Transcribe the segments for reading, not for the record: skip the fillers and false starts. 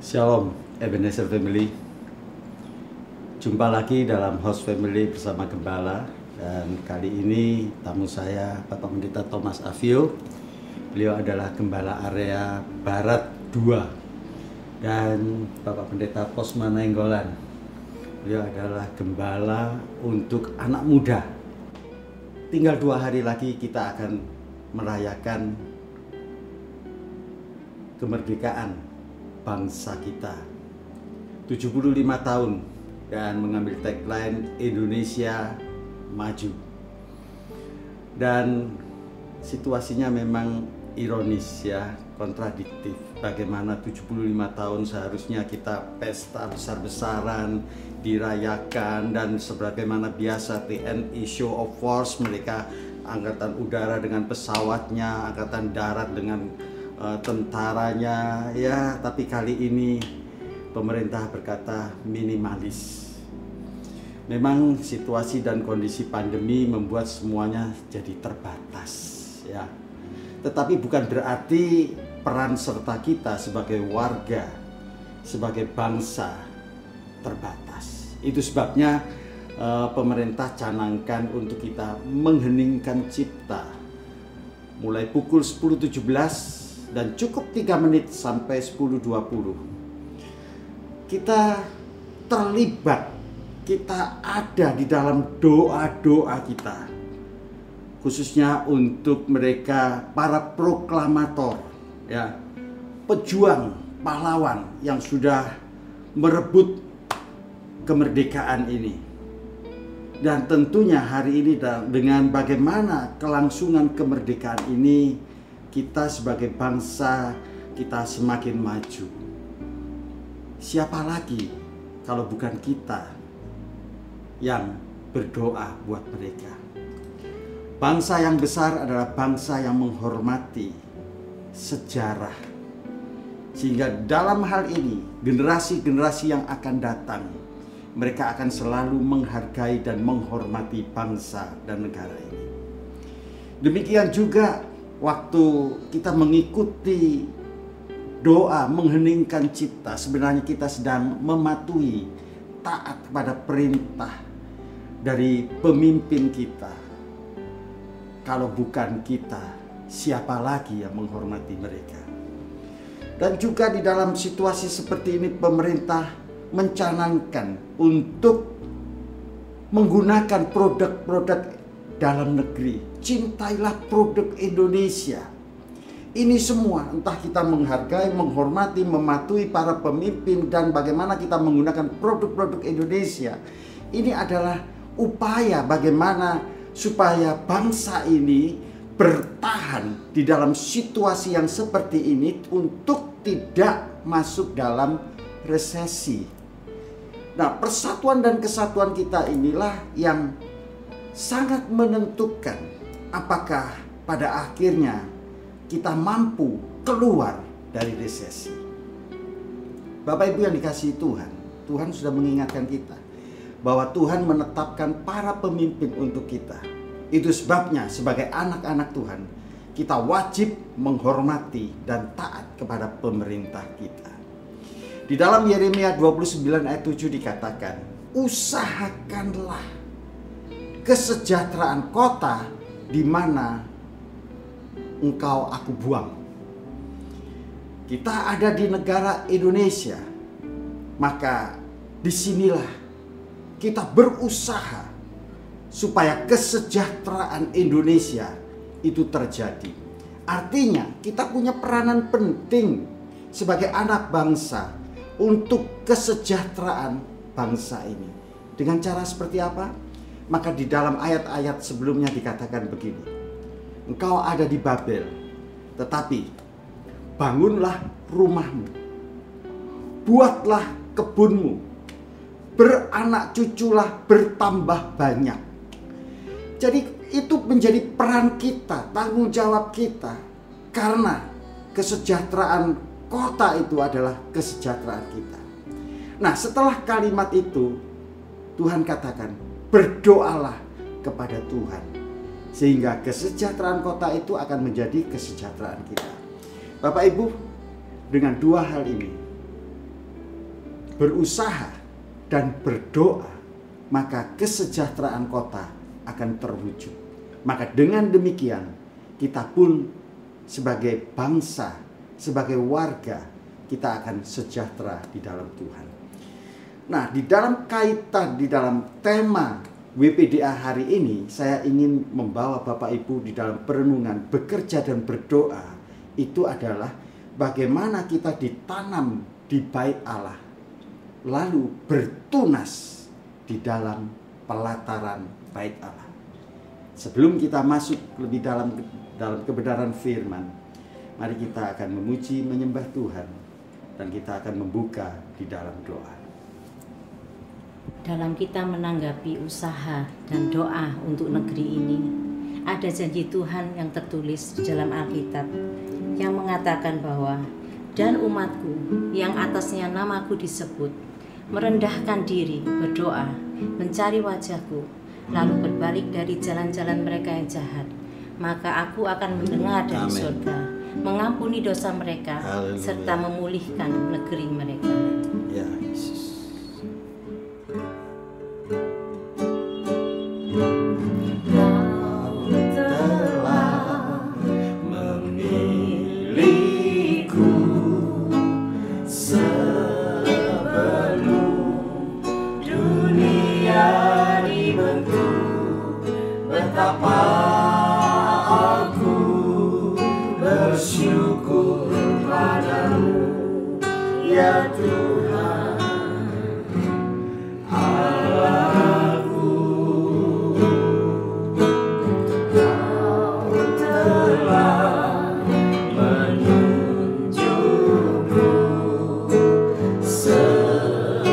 Shalom Ebenezer Family. Jumpa lagi dalam Host Family bersama Gembala. Dan kali ini tamu saya Bapak Pendeta Thomas Avio. Beliau adalah Gembala area Barat 2. Dan Bapak Pendeta Posma Nainggolan. Beliau adalah Gembala untuk anak muda. Tinggal 2 hari lagi kita akan merayakan kemerdekaan bangsa kita 75 tahun dan mengambil tagline Indonesia Maju. Dan situasinya memang ironis ya, kontradiktif. Bagaimana 75 tahun seharusnya kita pesta besar-besaran, dirayakan, dan sebagaimana biasa TNI show of force, mereka angkatan udara dengan pesawatnya, angkatan darat dengan tentaranya ya, tapi kali ini pemerintah berkata minimalis. Memang situasi dan kondisi pandemi membuat semuanya jadi terbatas ya. Tetapi bukan berarti peran serta kita sebagai warga, sebagai bangsa terbatas. Itu sebabnya pemerintah canangkan untuk kita mengheningkan cipta mulai pukul 10.17 dan cukup 3 menit sampai 10.20. Kita terlibat, kita ada di dalam doa-doa kita, khususnya untuk mereka para proklamator ya, pejuang pahlawan yang sudah merebut kemerdekaan ini. Dan tentunya hari ini dengan bagaimana kelangsungan kemerdekaan ini, kita sebagai bangsa kita semakin maju. Siapa lagi kalau bukan kita yang berdoa buat mereka? Bangsa yang besar adalah bangsa yang menghormati sejarah. Sehingga dalam hal ini generasi-generasi yang akan datang, mereka akan selalu menghargai dan menghormati bangsa dan negara ini. Demikian juga waktu kita mengikuti doa mengheningkan cipta, sebenarnya kita sedang mematuhi, taat kepada perintah dari pemimpin kita. Kalau bukan kita, siapa lagi yang menghormati mereka? Dan juga di dalam situasi seperti ini pemerintah mencanangkan untuk menggunakan produk-produk dalam negeri. Cintailah produk Indonesia. Ini semua entah kita menghargai, menghormati, mematuhi para pemimpin dan bagaimana kita menggunakan produk-produk Indonesia. Ini adalah upaya bagaimana supaya bangsa ini bertahan di dalam situasi yang seperti ini untuk tidak masuk dalam resesi. Nah, persatuan dan kesatuan kita inilah yang sangat menentukan apakah pada akhirnya kita mampu keluar dari resesi. Bapak Ibu yang dikasihi Tuhan, Tuhan sudah mengingatkan kita bahwa Tuhan menetapkan para pemimpin untuk kita. Itu sebabnya sebagai anak-anak Tuhan, kita wajib menghormati dan taat kepada pemerintah kita. Di dalam Yeremia 29 ayat 7 dikatakan, usahakanlah kesejahteraan kota di mana engkau aku buang. Kita ada di negara Indonesia, maka disinilah kita berusaha supaya kesejahteraan Indonesia itu terjadi. Artinya kita punya peranan penting sebagai anak bangsa untuk kesejahteraan bangsa ini. Dengan cara seperti apa? Maka di dalam ayat-ayat sebelumnya dikatakan begini. Engkau ada di Babel, tetapi bangunlah rumahmu, buatlah kebunmu, beranak cuculah bertambah banyak. Jadi itu menjadi peran kita, tanggung jawab kita. Karena kesejahteraan kota itu adalah kesejahteraan kita. Nah, setelah kalimat itu Tuhan katakan, berdoalah kepada Tuhan, sehingga kesejahteraan kota itu akan menjadi kesejahteraan kita. Bapak Ibu, dengan 2 hal ini berusaha dan berdoa, maka kesejahteraan kota akan terwujud. Maka dengan demikian kita pun sebagai bangsa, sebagai warga, kita akan sejahtera di dalam Tuhan. Nah, di dalam kaitan, di dalam tema WPDA hari ini, saya ingin membawa Bapak Ibu di dalam perenungan bekerja dan berdoa. Itu adalah bagaimana kita ditanam di bait Allah, lalu bertunas di dalam pelataran bait Allah. Sebelum kita masuk lebih dalam kebenaran firman, mari kita akan memuji, menyembah Tuhan, dan kita akan membuka di dalam doa. Dalam kita menanggapi usaha dan doa untuk negeri ini, ada janji Tuhan yang tertulis di dalam Alkitab yang mengatakan bahwa dan umatku yang atasnya namaku disebut merendahkan diri, berdoa, mencari wajahku, lalu berbalik dari jalan-jalan mereka yang jahat, maka aku akan mendengar dari surga, mengampuni dosa mereka, serta memulihkan negeri mereka. Ya, Yesus. Betapa aku bersyukur padamu, ya Tuhan Allahku. Kau telah menunjukku sebagai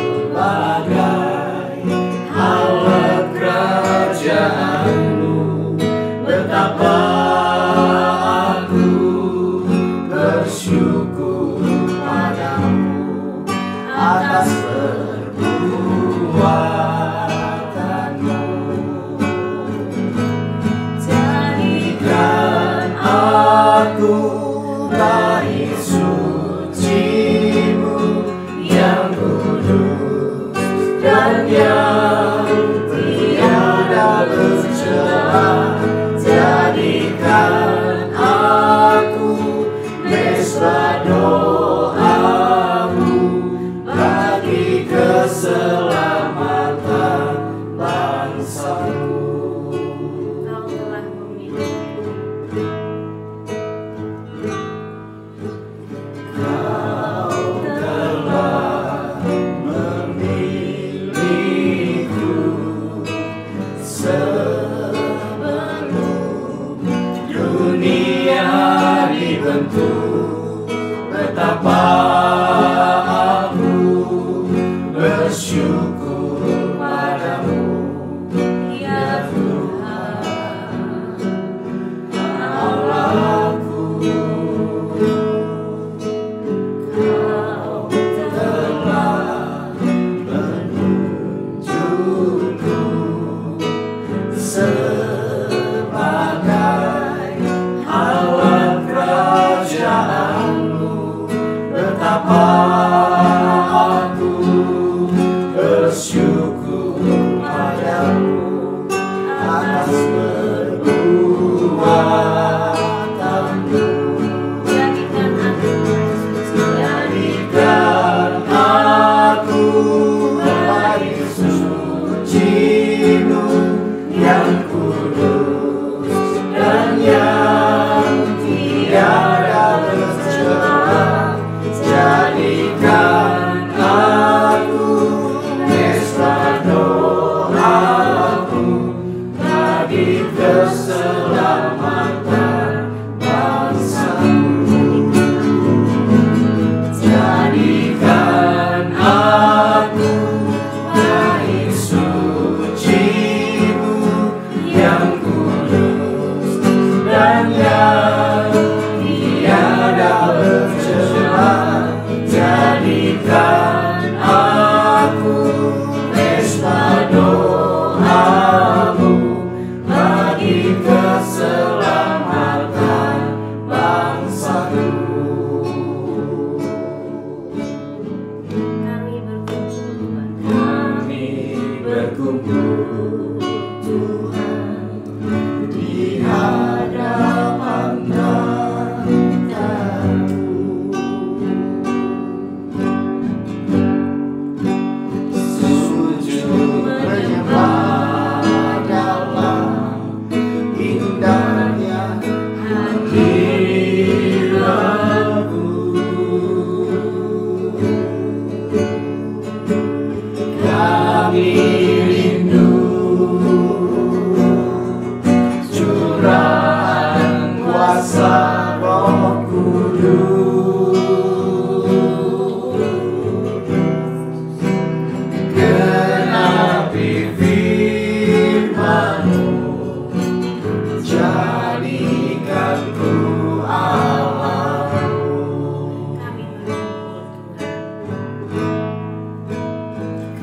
alat kerajaan-Mu. Betapa aku bersyukur padamu atas perbuatan-Mu. Jadikan aku bait suci-Mu yang kudus dan yang tiada bercela. Jadikan aku mesbah doa-Mu bagi keselamatan bangsa-Mu. Kau telah memilih, Kau telah memilihku dunia dibentuk. Betapa aku bersyukur padamu, ya Tuhan Allahku. Kau telah menunjukku sebagai alat kerajaan-Mu. Betapa aku bersyukur padamu atas perbuatan-Mu. Jadikan aku bait suci-Mu yang kudus dan yang tiada bercela. Jadikan aku mesbah doa-Mu bagi keselamatan bangsa-Mu. Jadikan aku bait suci-Mu yang kudus dan yang tiada bercela. Jadikan aku mesbah doa-Mu bagi keselamatan bangsa-Ku. kami berkumpul berkumpul Tuhan di hadapan tahta-Mu. Sujud menyembah dalam indahnya hadirat-Mu. Kami rindu curahan kuasa Roh Kudus, genapi firman-Mu, jadikan ku Allah-Mu.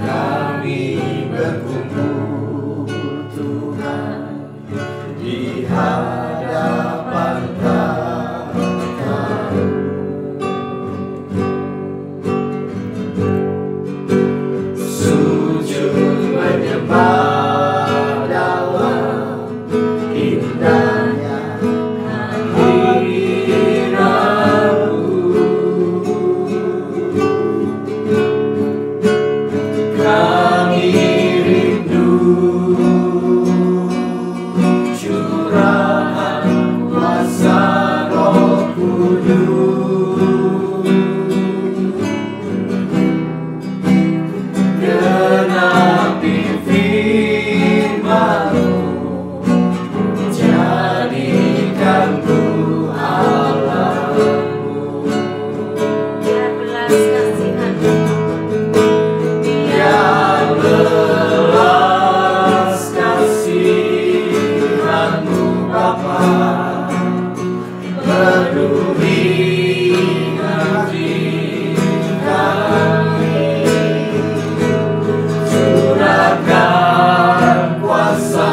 Kami berkumpul Tuhan di hadapan tahta-Mu. Sujud menyembah dalam indahnya hadirat-Mu. Kami rindu curahan kuasa Roh Kudus, genapi firman-Mu, jadikan ku Allah-Mu. Biar belas kasihan-Mu, Biar belas kasihan-Mu Bapa peduli hati kami, curahkan kuasa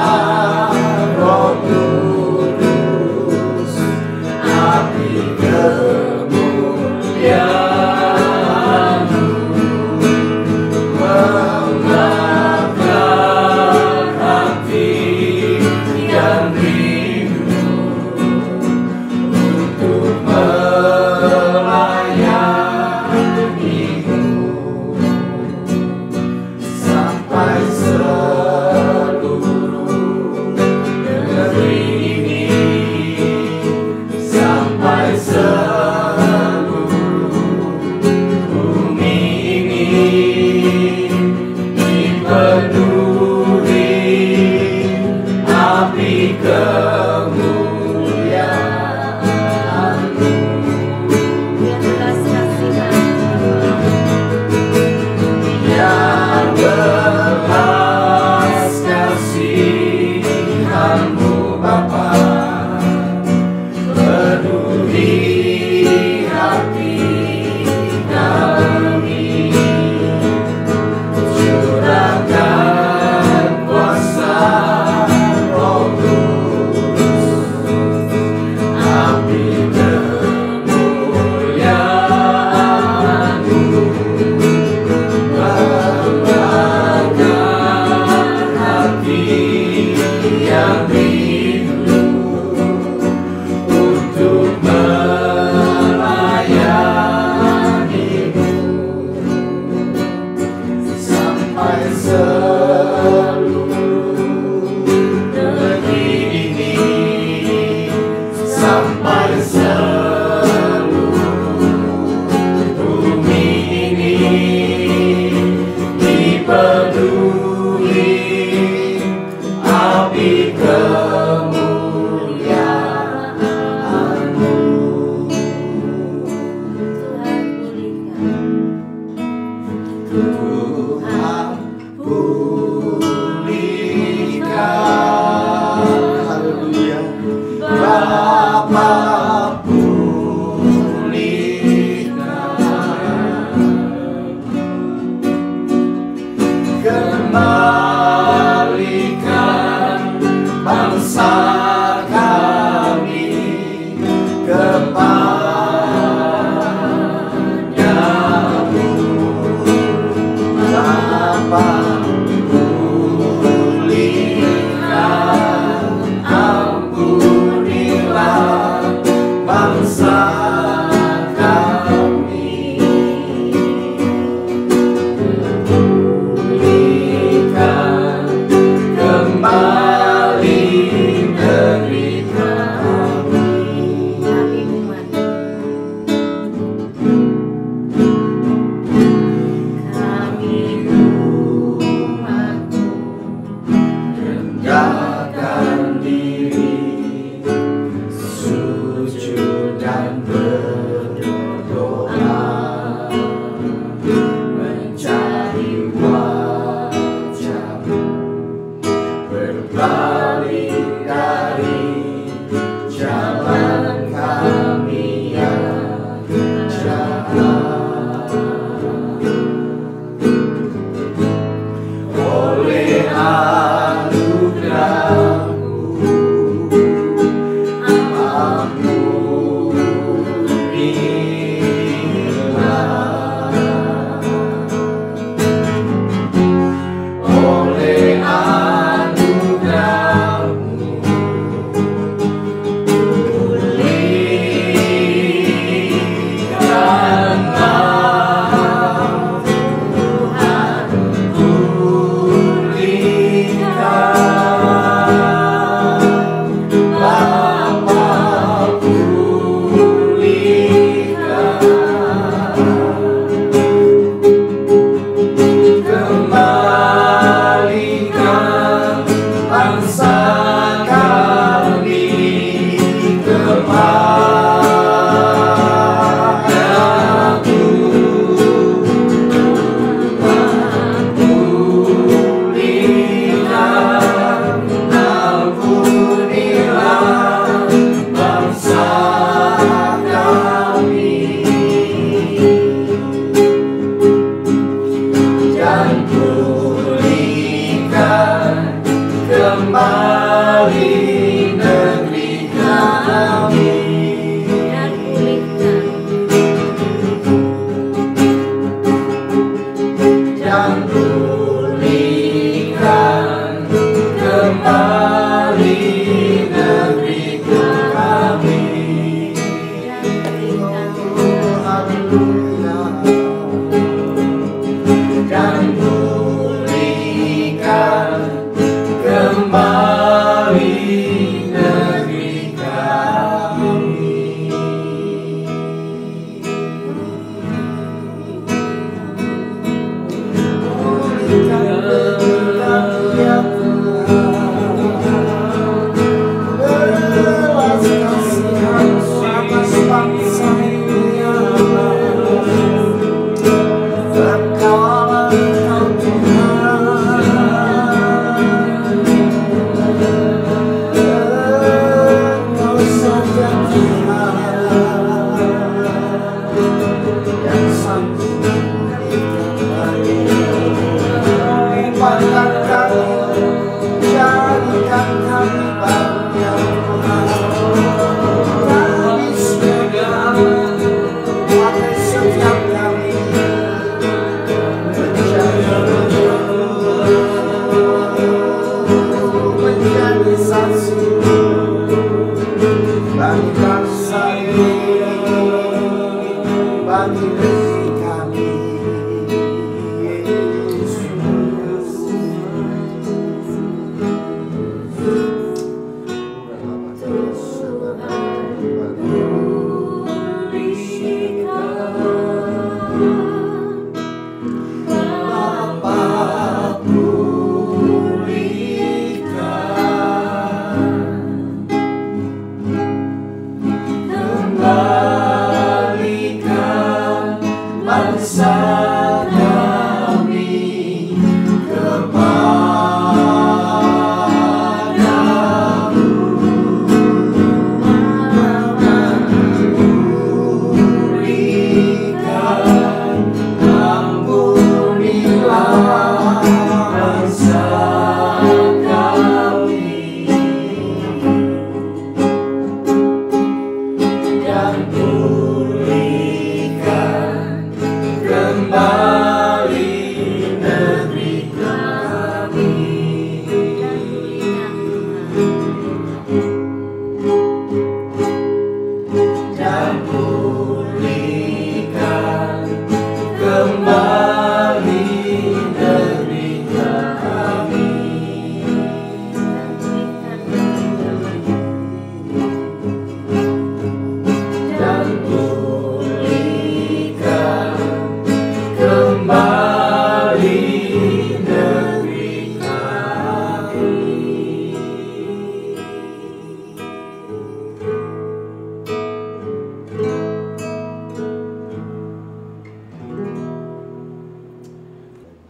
Roh Kudus, api kemuliaan-Mu, membakar hati yang rindu untuk melayani-Mu, sampai seluruh negeri ini, sampai seluruh bangsa kami, pulihkan kembali negeri kami. Kami umatmu, Rendahkan diri, sujud dan berdoa, mencari wajah-Mu, berbalik dari jalan kami yang jahat. Oleh anugerah-Mu, ampunilah. Oleh anugerah-Mu, pulihkanlah. Tuhan, pulihkan. Bapa, pulihkan. Kembalikan bangsa kami kepadamu. Pulihkan, ampunilah bangsa kami, dan pulihkan kembali negeri kami. dan pulihkan Dan pulihkan kembali negeri kami. Dan pulihkan kembali negeri kami. Belas kasihan atas bangsa ini, ya Allah. pulihkan kembali negeri kami, dan pulihkan kembali negeri kami.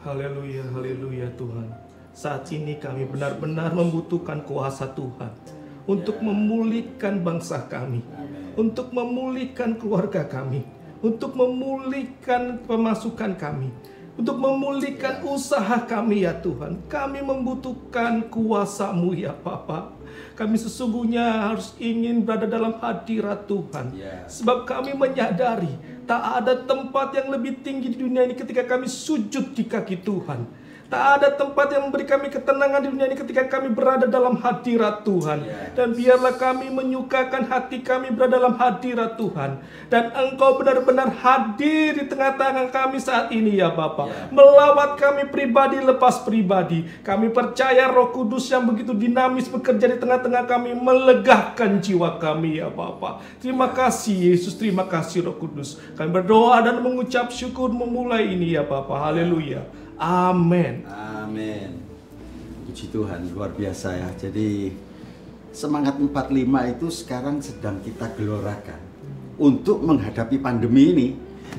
Haleluya, haleluya Tuhan. Saat ini kami benar-benar membutuhkan kuasa Tuhan untuk memulihkan bangsa kami, untuk memulihkan keluarga kami, untuk memulihkan pemasukan kami, untuk memulihkan usaha kami ya Tuhan. Kami membutuhkan kuasa-Mu ya Bapa. Kami sesungguhnya harus ingin berada dalam hadirat Tuhan. Sebab kami menyadari tak ada tempat yang lebih tinggi di dunia ini ketika kami sujud di kaki Tuhan. Tak ada tempat yang memberi kami ketenangan di dunia ini ketika kami berada dalam hadirat Tuhan. Dan biarlah kami menyukakan hati kami berada dalam hadirat Tuhan. Dan Engkau benar-benar hadir di tengah-tengah kami saat ini ya Bapa. Melawat kami pribadi lepas pribadi. Kami percaya Roh Kudus yang begitu dinamis bekerja di tengah-tengah kami, melegakan jiwa kami ya Bapa. Terima kasih Yesus, terima kasih Roh Kudus. Kami berdoa dan mengucap syukur memulai ini ya Bapa. Haleluya. Amin. Amin. Puji Tuhan, luar biasa ya. Jadi semangat 45 itu sekarang sedang kita gelorakan untuk menghadapi pandemi ini.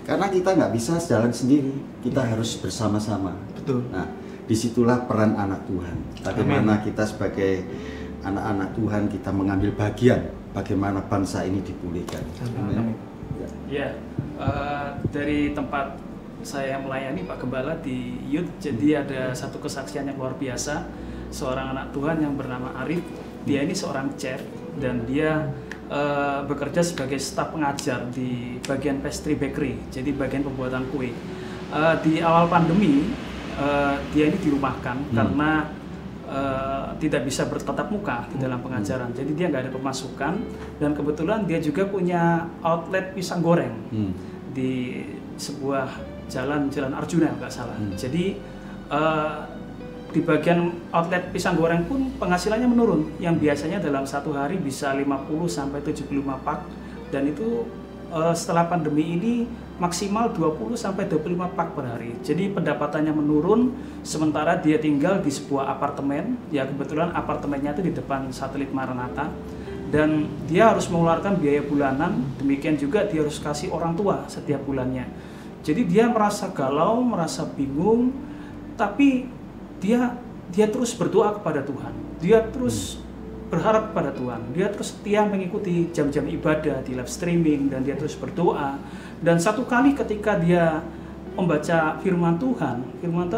Karena kita nggak bisa jalan sendiri, kita harus bersama-sama. Betul. Nah, disitulah peran anak Tuhan. Bagaimana kita sebagai anak-anak Tuhan kita mengambil bagian bagaimana bangsa ini dipulihkan. Amin. Ya, dari tempat saya melayani Pak Gembala di Youth, jadi ada satu kesaksian yang luar biasa. Seorang anak Tuhan yang bernama Arif, dia ini seorang chef dan dia bekerja sebagai staf pengajar di bagian pastry bakery, jadi bagian pembuatan kue. Di awal pandemi dia ini dirumahkan karena tidak bisa bertatap muka di dalam pengajaran, jadi dia nggak ada pemasukan, dan kebetulan dia juga punya outlet pisang goreng di sebuah Jalan Arjuna nggak salah. Jadi di bagian outlet pisang goreng pun penghasilannya menurun, yang biasanya dalam satu hari bisa 50 sampai 75 pak, dan itu setelah pandemi ini maksimal 20 sampai 25 pak per hari. Jadi pendapatannya menurun, sementara dia tinggal di sebuah apartemen, ya kebetulan apartemennya itu di depan Satelit Maranatha, dan dia harus mengeluarkan biaya bulanan, demikian juga dia harus kasih orang tua setiap bulannya. Jadi dia merasa galau, merasa bingung, tapi dia terus berdoa kepada Tuhan. Dia terus berharap kepada Tuhan. Dia terus setia mengikuti jam-jam ibadah di live streaming, dan dia terus berdoa. Dan satu kali ketika dia membaca firman Tuhan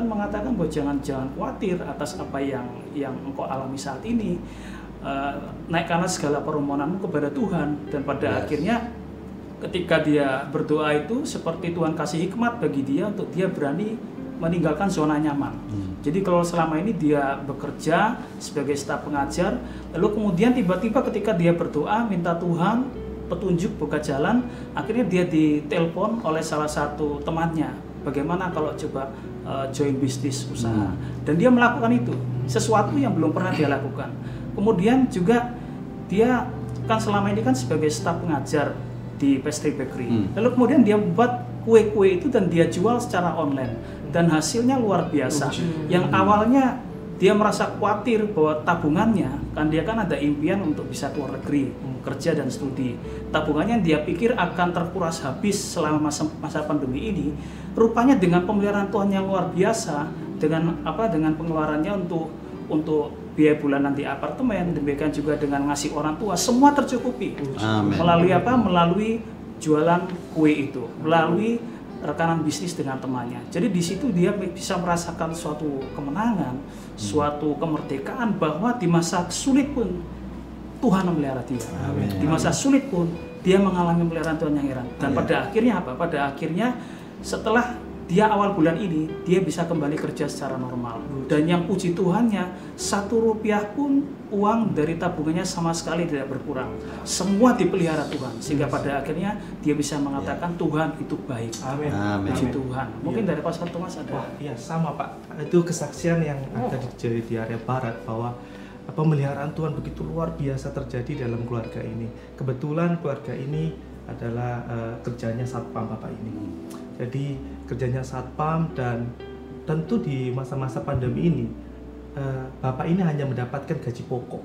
mengatakan bahwa jangan khawatir atas apa yang engkau alami saat ini. Naikkanlah segala permohonanmu kepada Tuhan, dan pada akhirnya ketika dia berdoa itu seperti Tuhan kasih hikmat bagi dia untuk dia berani meninggalkan zona nyaman. Jadi kalau selama ini dia bekerja sebagai staf pengajar, lalu kemudian tiba-tiba ketika dia berdoa minta Tuhan petunjuk buka jalan, akhirnya dia ditelepon oleh salah satu temannya, bagaimana kalau coba join bisnis usaha. Dan dia melakukan itu, sesuatu yang belum pernah dia lakukan. Kemudian juga dia kan selama ini kan sebagai staf pengajar di pastry bakery. Lalu kemudian dia buat kue-kue itu dan dia jual secara online, dan hasilnya luar biasa. Yang awalnya dia merasa khawatir bahwa tabungannya, kan dia kan ada impian untuk bisa keluar negeri, kerja dan studi. Tabungannya dia pikir akan terkuras habis selama masa pandemi ini. Rupanya dengan pemeliharaan Tuhan yang luar biasa, dengan pengeluarannya untuk biaya bulanan di apartemen, demikian juga dengan ngasih orang tua, semua tercukupi. Amen. Melalui jualan kue itu, melalui rekanan bisnis dengan temannya. Jadi di situ dia bisa merasakan suatu kemenangan, suatu kemerdekaan, bahwa di masa sulit pun Tuhan memelihara dia. Amen. Di masa sulit pun dia mengalami pemeliharaan Tuhan yang heran. Dan pada akhirnya apa? Pada akhirnya setelah dia awal bulan ini dia bisa kembali kerja secara normal. Dan yang puji Tuhannya, 1 rupiah pun uang dari tabungannya sama sekali tidak berkurang. Semua dipelihara Tuhan, sehingga pada akhirnya dia bisa mengatakan Tuhan itu baik. Amin. Amin. Puji Tuhan. Mungkin dari Pastor Thomas ada. Wah, iya sama Pak. Itu kesaksian yang ada di area barat bahwa pemeliharaan Tuhan begitu luar biasa terjadi dalam keluarga ini. Kebetulan keluarga ini adalah kerjanya satpam Bapak ini. Jadi kerjanya satpam, dan tentu di masa-masa pandemi ini Bapak ini hanya mendapatkan gaji pokok.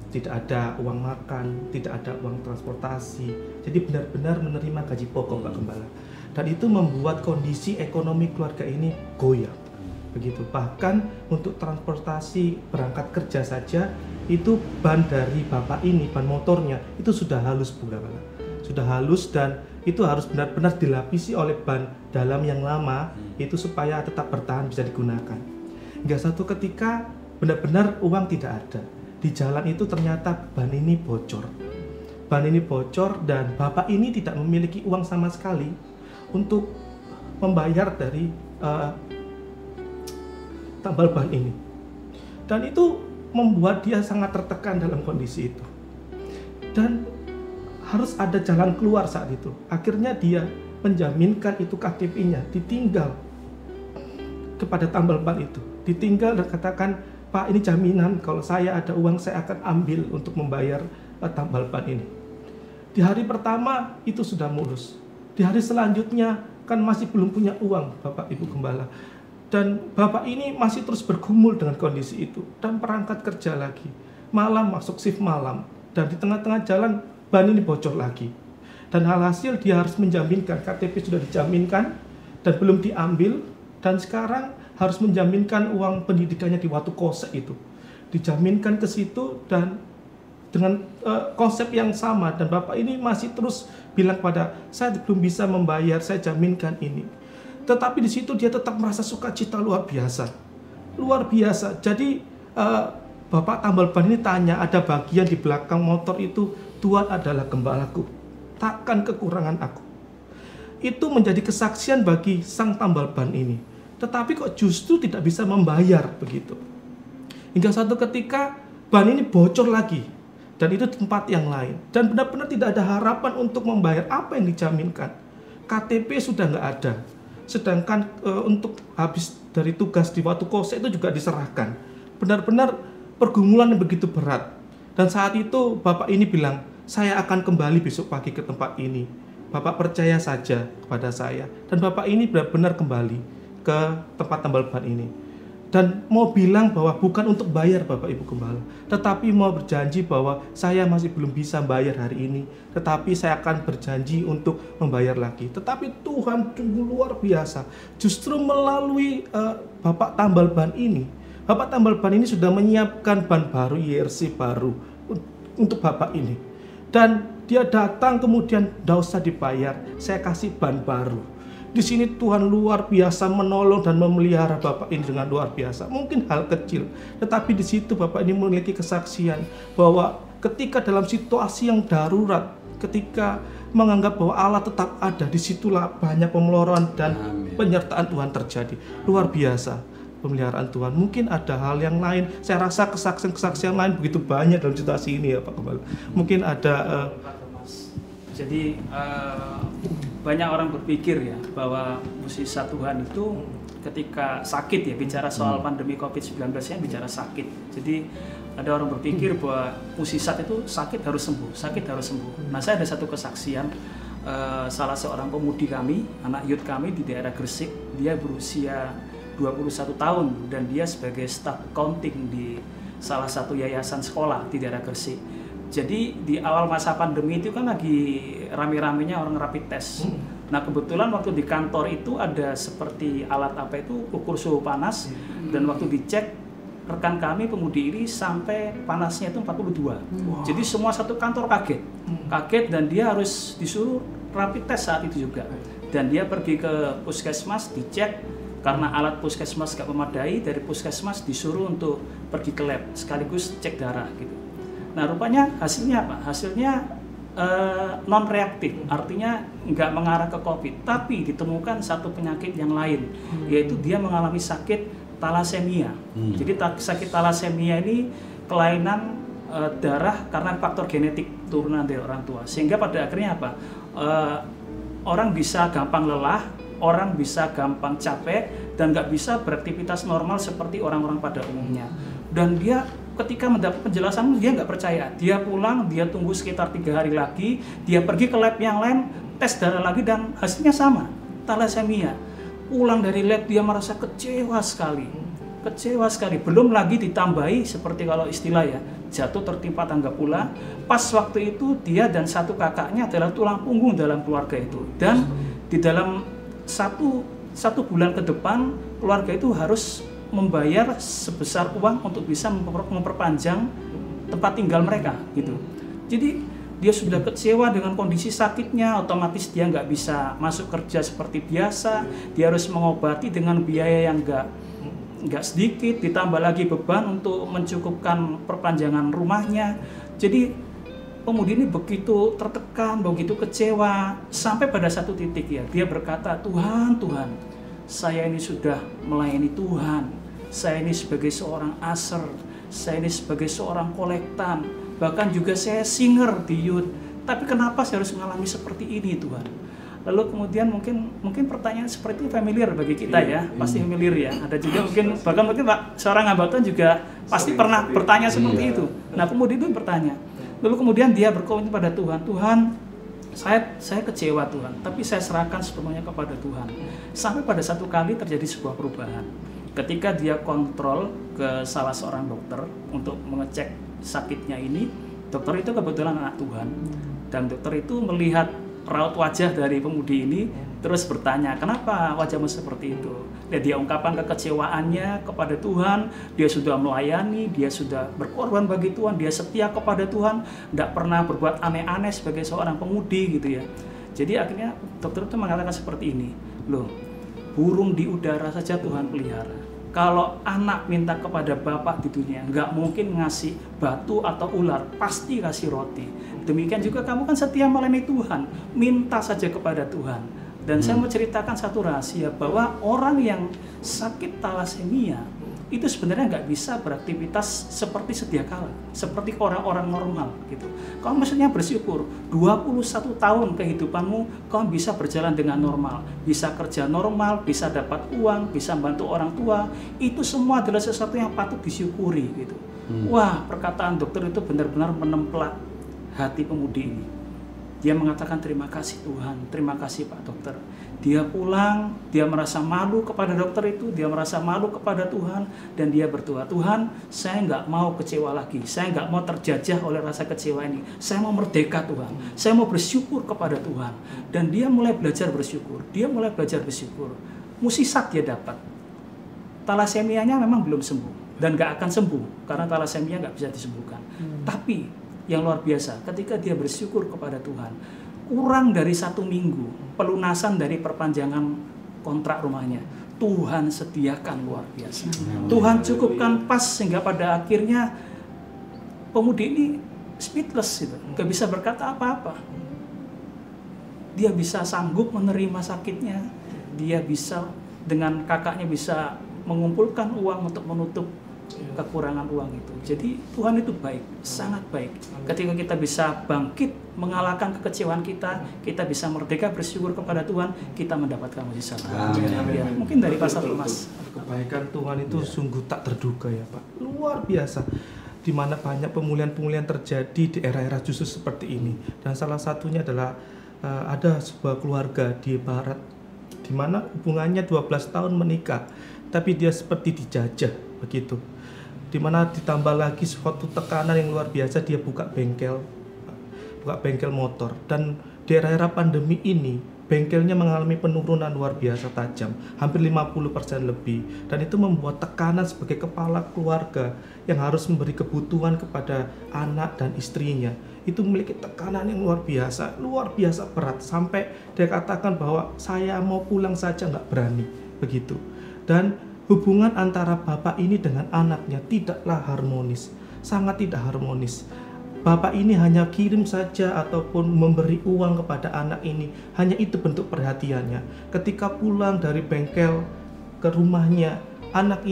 Tidak ada uang makan, tidak ada uang transportasi. Jadi benar-benar menerima gaji pokok Pak Gembala. Dan itu membuat kondisi ekonomi keluarga ini goyah. Begitu. Bahkan untuk transportasi berangkat kerja saja itu ban dari Bapak ini, ban motornya itu sudah halus Bu Gembala. Sudah halus, dan itu harus benar-benar dilapisi oleh ban dalam yang lama itu supaya tetap bertahan, bisa digunakan. Hingga satu ketika benar-benar uang tidak ada. Di jalan itu ternyata ban ini bocor. Ban ini bocor, dan Bapak ini tidak memiliki uang sama sekali untuk membayar dari tambal ban ini. Dan itu membuat dia sangat tertekan dalam kondisi itu. Dan harus ada jalan keluar saat itu. Akhirnya dia menjaminkan itu KTP-nya, ditinggal kepada tambal ban itu. Ditinggal dan katakan, Pak, ini jaminan kalau saya ada uang saya akan ambil untuk membayar tambal ban ini. Di hari pertama itu sudah mulus. Di hari selanjutnya kan masih belum punya uang Bapak Ibu Gembala. Dan Bapak ini masih terus bergumul dengan kondisi itu. Dan perangkat kerja lagi. Malam masuk shift malam. Dan di tengah-tengah jalan ban ini bocor lagi. Dan alhasil dia harus menjaminkan, KTP sudah dijaminkan dan belum diambil, dan sekarang harus menjaminkan uang pendidikannya di Watu Kose itu. Dijaminkan ke situ, dan dengan konsep yang sama, dan Bapak ini masih terus bilang pada saya belum bisa membayar, saya jaminkan ini. Tetapi di situ dia tetap merasa sukacita luar biasa. Luar biasa. Jadi Bapak tambal ban ini tanya, ada bagian di belakang motor itu, Tuhan adalah gembalaku, takkan kekurangan aku. Itu menjadi kesaksian bagi sang tambal ban ini. Tetapi kok justru tidak bisa membayar begitu. Hingga satu ketika ban ini bocor lagi, dan itu tempat yang lain. Dan benar-benar tidak ada harapan untuk membayar apa yang dijaminkan. KTP sudah nggak ada. Sedangkan untuk habis dari tugas di Watu Kose itu juga diserahkan. Benar-benar pergumulan yang begitu berat. Dan saat itu Bapak ini bilang, saya akan kembali besok pagi ke tempat ini. Bapak percaya saja kepada saya. Dan Bapak ini benar-benar kembali ke tempat tambal ban ini. Dan mau bilang bahwa bukan untuk bayar Bapak Ibu Gembala, tetapi mau berjanji bahwa saya masih belum bisa bayar hari ini, tetapi saya akan berjanji untuk membayar lagi. Tetapi Tuhan sungguh luar biasa. Justru melalui Bapak tambal ban ini, Bapak tambal ban ini sudah menyiapkan ban baru, YRC baru untuk Bapak ini. Dan dia datang kemudian, tidak usah dibayar, saya kasih ban baru. Di sini Tuhan luar biasa menolong dan memelihara Bapak ini dengan luar biasa. Mungkin hal kecil, tetapi di situ Bapak ini memiliki kesaksian bahwa ketika dalam situasi yang darurat, ketika menganggap bahwa Allah tetap ada, disitulah banyak pemelorohan dan penyertaan Tuhan terjadi. Luar biasa pemeliharaan Tuhan. Mungkin ada hal yang lain. Saya rasa kesaksian-kesaksian lain begitu banyak dalam situasi ini ya Pak Gembala. Mungkin ada Jadi banyak orang berpikir ya bahwa mukjizat Tuhan itu ketika sakit ya, bicara soal pandemi COVID-19 ya, bicara sakit. Jadi ada orang berpikir bahwa mukjizat itu sakit harus sembuh, sakit harus sembuh. Nah, saya ada satu kesaksian salah seorang pemudi kami, anak youth kami di daerah Gresik. Dia berusia 21 tahun dan dia sebagai staf accounting di salah satu yayasan sekolah di daerah Gresik. Jadi di awal masa pandemi itu kan lagi rame-ramenya orang rapid test. Nah, kebetulan waktu di kantor itu ada seperti alat apa itu ukur suhu panas, dan waktu dicek rekan kami pemudi ini sampai panasnya itu 42. Jadi semua satu kantor kaget dan dia harus disuruh rapid test saat itu juga. Dan dia pergi ke puskesmas dicek, karena alat puskesmas gak memadai, dari puskesmas disuruh untuk pergi ke lab sekaligus cek darah gitu. Nah, rupanya hasilnya apa? Hasilnya non reaktif, artinya nggak mengarah ke COVID, tapi ditemukan satu penyakit yang lain, yaitu dia mengalami sakit talasemia. Jadi sakit talasemia ini kelainan darah karena faktor genetik turunan dari orang tua, sehingga pada akhirnya apa? Orang bisa gampang lelah, orang bisa gampang capek, dan nggak bisa beraktivitas normal seperti orang-orang pada umumnya. Dan dia ketika mendapat penjelasan, dia nggak percaya. Dia pulang, dia tunggu sekitar 3 hari lagi, dia pergi ke lab yang lain, tes darah lagi, dan hasilnya sama, talasemia. Pulang dari lab, dia merasa kecewa sekali. Kecewa sekali, belum lagi ditambahi seperti kalau istilah ya, jatuh tertimpa tangga pula. Pas waktu itu dia dan satu kakaknya adalah tulang punggung dalam keluarga itu. Dan di dalam satu bulan ke depan, keluarga itu harus membayar sebesar uang untuk bisa memperpanjang tempat tinggal mereka gitu. Jadi dia sudah kecewa dengan kondisi sakitnya, otomatis dia nggak bisa masuk kerja seperti biasa, dia harus mengobati dengan biaya yang nggak sedikit, ditambah lagi beban untuk mencukupkan perpanjangan rumahnya. Jadi pemudi ini begitu tertekan, begitu kecewa, sampai pada satu titik ya, dia berkata, Tuhan, saya ini sudah melayani Tuhan, saya ini sebagai seorang aser, saya ini sebagai seorang kolektan, bahkan juga saya singer di youth, tapi kenapa saya harus mengalami seperti ini Tuhan? Lalu kemudian mungkin pertanyaan seperti itu familiar bagi kita ya, pasti familiar ya. Ada juga bahkan mungkin Pak seorang hamba Tuhan juga pasti pernah bertanya seperti itu. Nah, pemudi itu bertanya. Lalu kemudian dia berkomitmen pada Tuhan, saya kecewa Tuhan, tapi saya serahkan sepenuhnya kepada Tuhan. Sampai pada satu kali terjadi sebuah perubahan. Ketika dia kontrol ke salah seorang dokter untuk mengecek sakitnya ini, dokter itu kebetulan anak Tuhan. Dan dokter itu melihat raut wajah dari pemudi ini, terus bertanya, kenapa wajahmu seperti itu? Dan dia ungkapkan kekecewaannya kepada Tuhan, dia sudah melayani, dia sudah berkorban bagi Tuhan, dia setia kepada Tuhan, tidak pernah berbuat aneh-aneh sebagai seorang pemudi gitu ya. Jadi akhirnya dokter itu mengatakan seperti ini, loh, burung di udara saja Tuhan pelihara. Kalau anak minta kepada Bapak di dunia, nggak mungkin ngasih batu atau ular, pasti kasih roti. Demikian juga kamu kan setia melayani Tuhan, minta saja kepada Tuhan. Dan saya mau ceritakan satu rahasia, bahwa orang yang sakit talasemia itu sebenarnya nggak bisa beraktivitas seperti sedia kala, seperti orang-orang normal gitu. Kamu maksudnya bersyukur, 21 tahun kehidupanmu kamu bisa berjalan dengan normal, bisa kerja normal, bisa dapat uang, bisa bantu orang tua, itu semua adalah sesuatu yang patut disyukuri gitu. Wah, perkataan dokter itu benar-benar menempelak hati pemudi ini. Dia mengatakan, terima kasih Tuhan, terima kasih Pak Dokter. Dia pulang, dia merasa malu kepada dokter itu, dia merasa malu kepada Tuhan, dan dia berdoa, Tuhan, saya nggak mau kecewa lagi, saya nggak mau terjajah oleh rasa kecewa ini, saya mau merdeka Tuhan, saya mau bersyukur kepada Tuhan. Dan dia mulai belajar bersyukur, musisat dia dapat. Talasemianya memang belum sembuh, dan nggak akan sembuh, karena talasemia nggak bisa disembuhkan. Tapi yang luar biasa, ketika dia bersyukur kepada Tuhan, kurang dari 1 minggu pelunasan dari perpanjangan kontrak rumahnya, Tuhan sediakan luar biasa. Tuhan cukupkan pas, sehingga pada akhirnya pemudi ini speechless gitu, gak bisa berkata apa-apa. Dia bisa sanggup menerima sakitnya, dia bisa dengan kakaknya bisa mengumpulkan uang untuk menutup kekurangan uang itu. Jadi Tuhan itu baik, sangat baik. Ketika kita bisa bangkit, mengalahkan kekecewaan kita bisa merdeka bersyukur kepada Tuhan, kita mendapatkan mujizat. Ya, mungkin dari Pastor Thomas. Kebaikan Tuhan itu sungguh tak terduga ya Pak, luar biasa. Di mana banyak pemulihan-pemulihan terjadi di era-era justru seperti ini. Dan salah satunya adalah ada sebuah keluarga di barat, di mana hubungannya 12 tahun menikah, tapi dia seperti dijajah begitu. Dimana ditambah lagi suatu tekanan yang luar biasa, dia buka bengkel motor, dan di era pandemi ini bengkelnya mengalami penurunan luar biasa tajam, hampir 50% lebih, dan itu membuat tekanan sebagai kepala keluarga yang harus memberi kebutuhan kepada anak dan istrinya. Itu memiliki tekanan yang luar biasa berat, sampai dia katakan bahwa saya mau pulang saja nggak berani begitu. Dan hubungan antara bapak ini dengan anaknya tidaklah harmonis, sangat tidak harmonis. bapak ini hanya kirim saja ataupun memberi uang kepada anak ini, hanya itu bentuk perhatiannya. Ketika pulang dari bengkel ke rumahnya, anak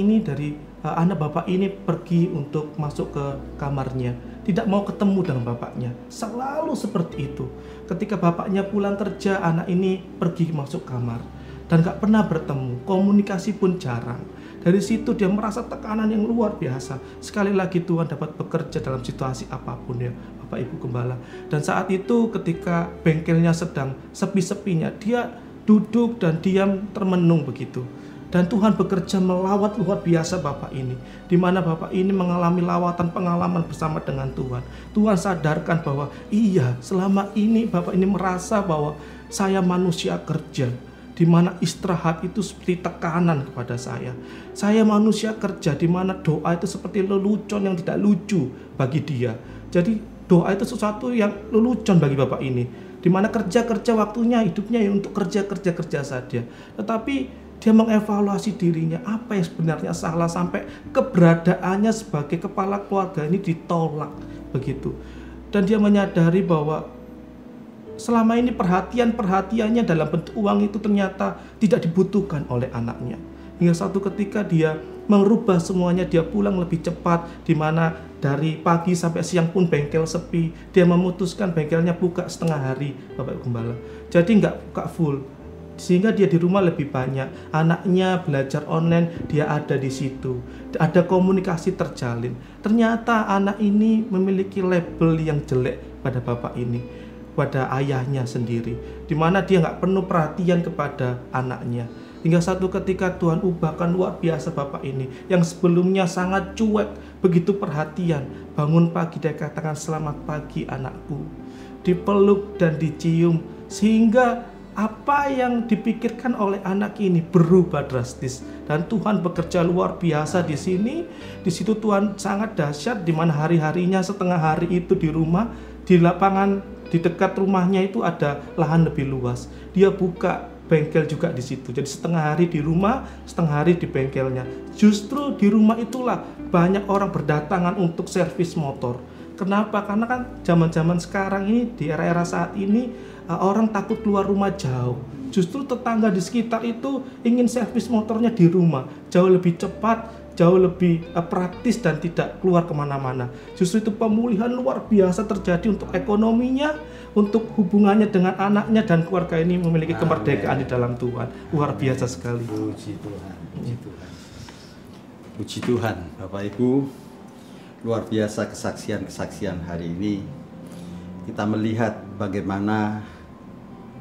bapak ini pergi untuk masuk ke kamarnya, tidak mau ketemu dengan bapaknya, selalu seperti itu. Ketika bapaknya pulang kerja, anak ini pergi masuk kamar dan gak pernah bertemu, komunikasi pun jarang. Dari situ dia merasa tekanan yang luar biasa. Sekali lagi Tuhan dapat bekerja dalam situasi apapun ya Bapak Ibu Gembala. Dan saat itu ketika bengkelnya sedang sepi-sepinya, dia duduk dan diam termenung begitu. Dan Tuhan bekerja melawat luar biasa Bapak ini, di mana Bapak ini mengalami lawatan pengalaman bersama dengan Tuhan. Tuhan sadarkan bahwa iya, selama ini Bapak ini merasa bahwa saya manusia kerja, di mana istirahat itu seperti tekanan kepada saya. Saya manusia kerja, di mana doa itu seperti lelucon yang tidak lucu bagi dia. Jadi doa itu sesuatu yang lelucon bagi Bapak ini, di mana kerja waktunya, hidupnya ya untuk kerja saja. Tetapi dia mengevaluasi dirinya, apa yang sebenarnya salah sampai keberadaannya sebagai kepala keluarga ini ditolak begitu. Dan dia menyadari bahwa selama ini perhatiannya dalam bentuk uang itu ternyata tidak dibutuhkan oleh anaknya. Hingga suatu ketika dia merubah semuanya, dia pulang lebih cepat, di mana dari pagi sampai siang pun bengkel sepi. Dia memutuskan bengkelnya buka setengah hari, Bapak Ibu Gembala. Jadi nggak buka full, sehingga dia di rumah lebih banyak. Anaknya belajar online, dia ada di situ. Ada komunikasi terjalin. Ternyata anak ini memiliki label yang jelek pada bapak ini, pada ayahnya sendiri, di mana dia nggak penuh perhatian kepada anaknya. Hingga satu ketika Tuhan ubahkan luar biasa bapak ini, yang sebelumnya sangat cuek, begitu perhatian. Bangun pagi dia katakan, "Selamat pagi anakku." Dipeluk dan dicium, sehingga apa yang dipikirkan oleh anak ini berubah drastis. Dan Tuhan bekerja luar biasa di sini. Di situ Tuhan sangat dahsyat, di mana hari-harinya setengah hari itu di rumah, di lapangan di dekat rumahnya itu ada lahan lebih luas. Dia buka bengkel juga di situ. Jadi setengah hari di rumah, setengah hari di bengkelnya. Justru di rumah itulah banyak orang berdatangan untuk servis motor. Kenapa? Karena kan zaman-zaman sekarang ini, di era-era saat ini, orang takut keluar rumah jauh. Justru tetangga di sekitar itu ingin servis motornya di rumah, jauh lebih cepat, jauh lebih praktis dan tidak keluar kemana-mana. Justru itu pemulihan luar biasa terjadi untuk ekonominya, untuk hubungannya dengan anaknya, dan keluarga ini memiliki kemerdekaan di dalam Tuhan. Luar biasa sekali. Puji Tuhan, puji Tuhan. Puji Tuhan, Bapak Ibu. Luar biasa kesaksian-kesaksian hari ini. Kita melihat bagaimana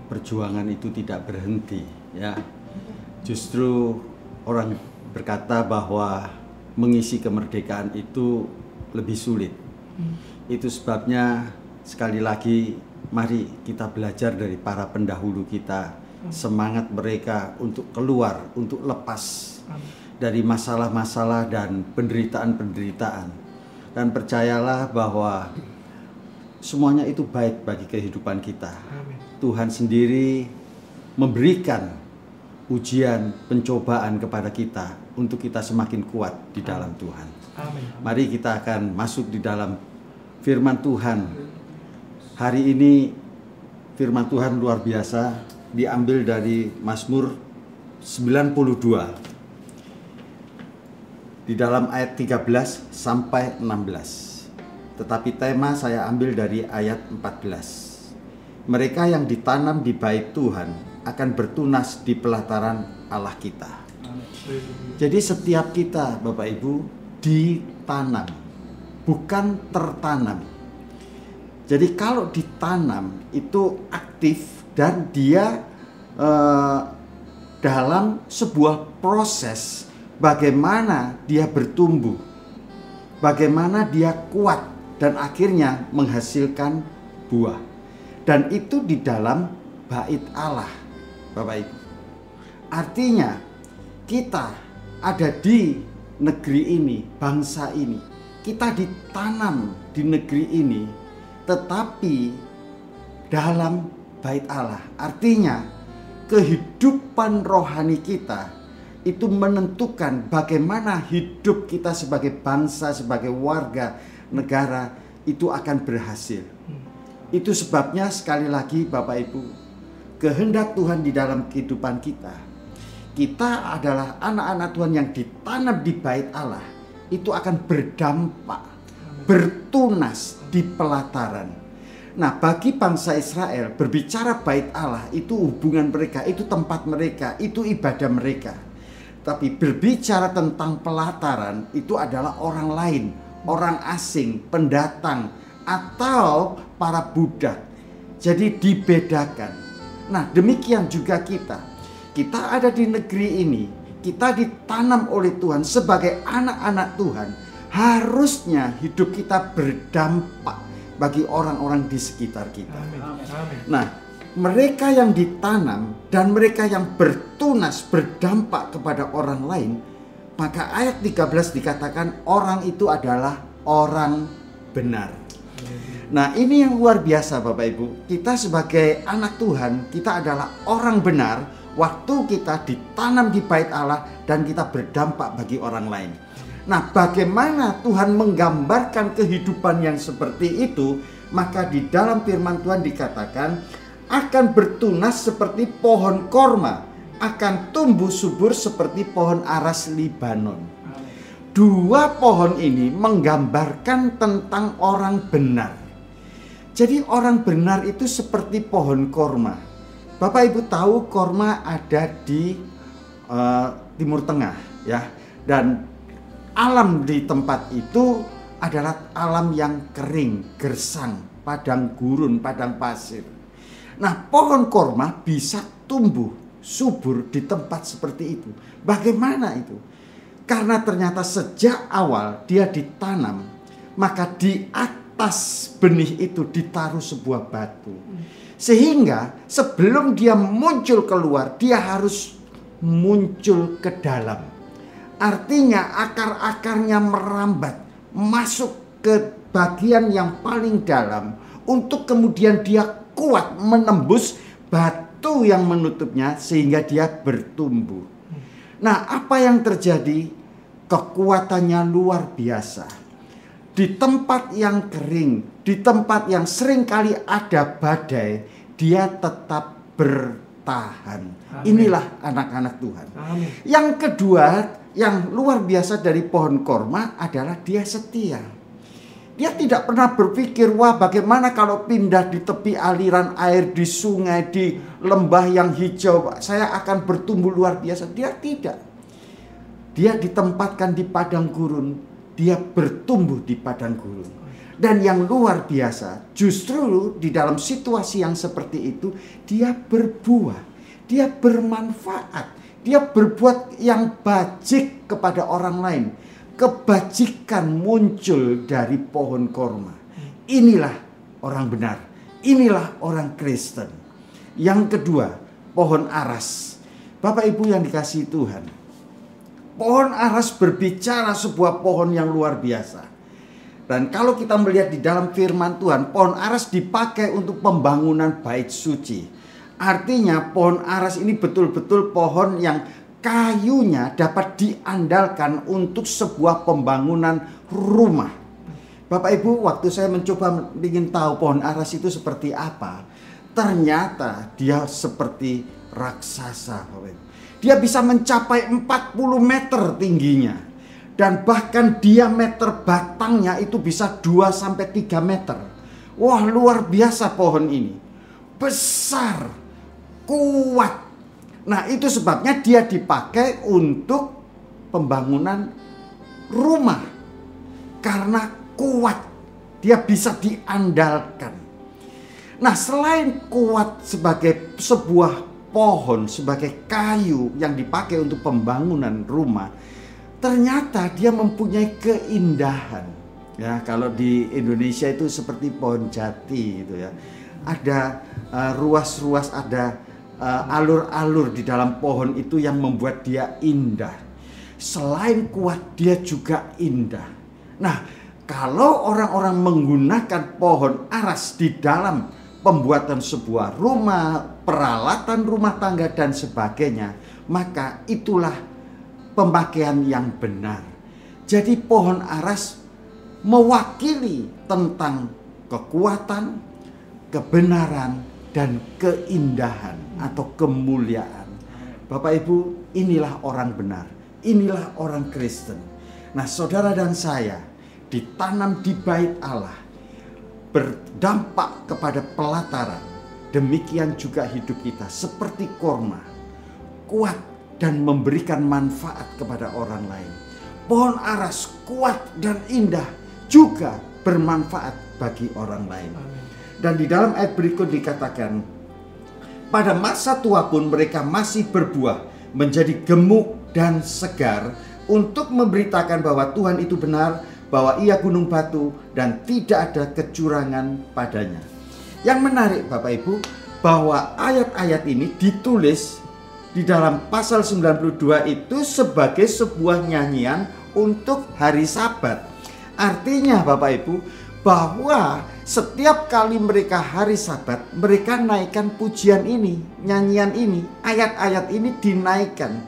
perjuangan itu tidak berhenti, ya. Justru orang berkata bahwa mengisi kemerdekaan itu lebih sulit. Itu sebabnya sekali lagi mari kita belajar dari para pendahulu kita, semangat mereka untuk keluar, untuk lepas dari masalah-masalah dan penderitaan-penderitaan. Dan percayalah bahwa semuanya itu baik bagi kehidupan kita. Tuhan sendiri memberikan ujian, pencobaan kepada kita untuk kita semakin kuat di dalam Tuhan. Mari kita akan masuk di dalam firman Tuhan. Hari ini firman Tuhan luar biasa diambil dari Mazmur 92. Di dalam ayat 13 sampai 16. Tetapi tema saya ambil dari ayat 14. Mereka yang ditanam di bait Tuhan akan bertunas di pelataran Allah kita. Jadi setiap kita, Bapak Ibu, ditanam, bukan tertanam. Jadi kalau ditanam itu aktif dan dia dalam sebuah proses bagaimana dia bertumbuh, bagaimana dia kuat dan akhirnya menghasilkan buah. Dan itu di dalam bait Allah, Bapak Ibu. Artinya kita ada di negeri ini, bangsa ini. Kita ditanam di negeri ini, tetapi dalam bait Allah. Artinya kehidupan rohani kita itu menentukan bagaimana hidup kita sebagai bangsa, sebagai warga negara itu akan berhasil. Itu sebabnya sekali lagi Bapak Ibu, kehendak Tuhan di dalam kehidupan kita, kita adalah anak-anak Tuhan yang ditanam di bait Allah, itu akan berdampak, bertunas di pelataran. Nah, bagi bangsa Israel, berbicara bait Allah itu hubungan mereka, itu tempat mereka, itu ibadah mereka. Tapi berbicara tentang pelataran itu adalah orang lain, orang asing, pendatang, atau para budak. Jadi dibedakan. Nah, demikian juga kita. Kita ada di negeri ini, kita ditanam oleh Tuhan sebagai anak-anak Tuhan. Harusnya hidup kita berdampak bagi orang-orang di sekitar kita. Nah, mereka yang ditanam dan mereka yang bertunas berdampak kepada orang lain, maka ayat 13 dikatakan orang itu adalah orang benar. Nah, ini yang luar biasa Bapak Ibu. Kita sebagai anak Tuhan, kita adalah orang benar waktu kita ditanam di bait Allah dan kita berdampak bagi orang lain. Nah, bagaimana Tuhan menggambarkan kehidupan yang seperti itu? Maka di dalam firman Tuhan dikatakan akan bertunas seperti pohon korma, akan tumbuh subur seperti pohon aras Libanon. Dua pohon ini menggambarkan tentang orang benar. Jadi orang benar itu seperti pohon korma. Bapak Ibu tahu korma ada di Timur Tengah ya. Dan alam di tempat itu adalah alam yang kering, gersang, padang gurun, padang pasir. Nah, pohon korma bisa tumbuh subur di tempat seperti itu. Bagaimana itu? Karena ternyata sejak awal dia ditanam, maka di atas benih itu ditaruh sebuah batu. Sehingga sebelum dia muncul keluar, dia harus muncul ke dalam. Artinya akar-akarnya merambat, masuk ke bagian yang paling dalam, untuk kemudian dia kuat menembus batu yang menutupnya sehingga dia bertumbuh. Nah, apa yang terjadi? Kekuatannya luar biasa. Di tempat yang kering, di tempat yang seringkali ada badai, dia tetap bertahan. Amin. Inilah anak-anak Tuhan. Amin. Yang kedua, yang luar biasa dari pohon korma adalah dia setia. Dia tidak pernah berpikir, wah bagaimana kalau pindah di tepi aliran air, di sungai, di lembah yang hijau, saya akan bertumbuh luar biasa. Dia tidak. Dia ditempatkan di padang gurun, dia bertumbuh di padang gurun. Dan yang luar biasa, justru di dalam situasi yang seperti itu, dia berbuah, dia bermanfaat, dia berbuat yang bajik kepada orang lain. Kebajikan muncul dari pohon korma. Inilah orang benar, inilah orang Kristen. Yang kedua, pohon aras. Bapak Ibu yang dikasihi Tuhan, pohon aras berbicara sebuah pohon yang luar biasa. Dan kalau kita melihat di dalam firman Tuhan, pohon aras dipakai untuk pembangunan bait suci. Artinya pohon aras ini betul-betul pohon yang kayunya dapat diandalkan untuk sebuah pembangunan rumah. Bapak Ibu, waktu saya mencoba ingin tahu pohon aras itu seperti apa, ternyata dia seperti raksasa. Dia bisa mencapai 40 meter tingginya. Dan bahkan diameter batangnya itu bisa 2-3 meter. Wah, luar biasa pohon ini. Besar, kuat. Nah, itu sebabnya dia dipakai untuk pembangunan rumah. Karena kuat, dia bisa diandalkan. Nah, selain kuat sebagai sebuah pohon, sebagai kayu yang dipakai untuk pembangunan rumah, ternyata dia mempunyai keindahan. Ya, kalau di Indonesia itu seperti pohon jati gitu ya. Ada ruas-ruas, ada alur-alur di dalam pohon itu yang membuat dia indah. Selain kuat, dia juga indah. Nah, kalau orang-orang menggunakan pohon aras di dalam pembuatan sebuah rumah, peralatan rumah tangga dan sebagainya, maka itulah pemakaian yang benar. Jadi pohon aras mewakili tentang kekuatan, kebenaran, dan keindahan atau kemuliaan. Bapak Ibu, inilah orang benar, inilah orang Kristen. Nah, saudara dan saya ditanam di bait Allah, berdampak kepada pelataran. Demikian juga hidup kita seperti korma, kuat dan memberikan manfaat kepada orang lain. Pohon aras kuat dan indah juga bermanfaat bagi orang lain. Dan di dalam ayat berikut dikatakan, pada masa tua pun mereka masih berbuah, menjadi gemuk dan segar, untuk memberitakan bahwa Tuhan itu benar, bahwa Ia gunung batu dan tidak ada kecurangan padanya. Yang menarik Bapak Ibu, bahwa ayat-ayat ini ditulis di dalam pasal 92 itu sebagai sebuah nyanyian untuk hari Sabat. Artinya Bapak Ibu, bahwa setiap kali mereka hari Sabat, mereka naikkan pujian ini, nyanyian ini, ayat-ayat ini dinaikkan.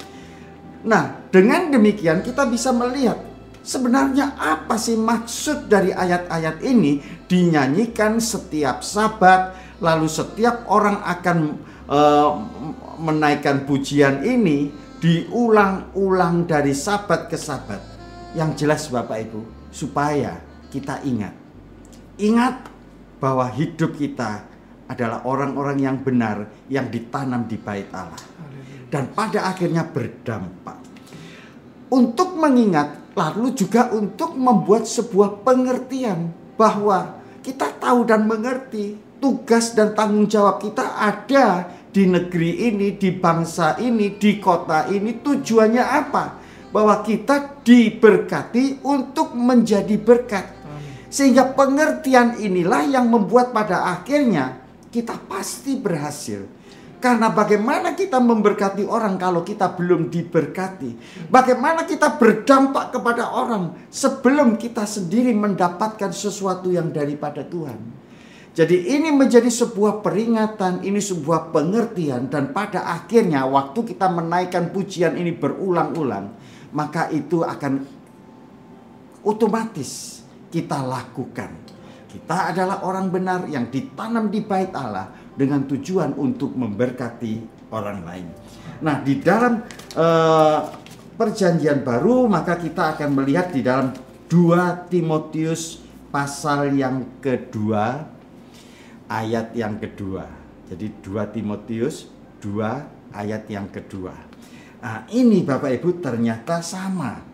Nah, dengan demikian kita bisa melihat sebenarnya apa sih maksud dari ayat-ayat ini dinyanyikan setiap Sabat, lalu setiap orang akan menaikkan pujian ini diulang-ulang dari Sabat ke Sabat. Yang jelas Bapak Ibu, supaya kita ingat bahwa hidup kita adalah orang-orang yang benar yang ditanam di bait Allah. Dan pada akhirnya berdampak. Untuk mengingat, lalu juga untuk membuat sebuah pengertian bahwa kita tahu dan mengerti tugas dan tanggung jawab kita ada di negeri ini, di bangsa ini, di kota ini. Tujuannya apa? Bahwa kita diberkati untuk menjadi berkat. Sehingga pengertian inilah yang membuat pada akhirnya kita pasti berhasil. Karena bagaimana kita memberkati orang kalau kita belum diberkati? Bagaimana kita berdampak kepada orang sebelum kita sendiri mendapatkan sesuatu yang daripada Tuhan? Jadi ini menjadi sebuah peringatan, ini sebuah pengertian. Dan pada akhirnya waktu kita menaikkan pujian ini berulang-ulang, maka itu akan otomatis kita lakukan. Kita adalah orang benar yang ditanam di bait Allah dengan tujuan untuk memberkati orang lain. Nah, di dalam perjanjian baru maka kita akan melihat di dalam 2 Timotius pasal yang kedua, ayat yang kedua. Jadi 2 Timotius 2 ayat yang kedua. Nah, ini Bapak Ibu ternyata sama.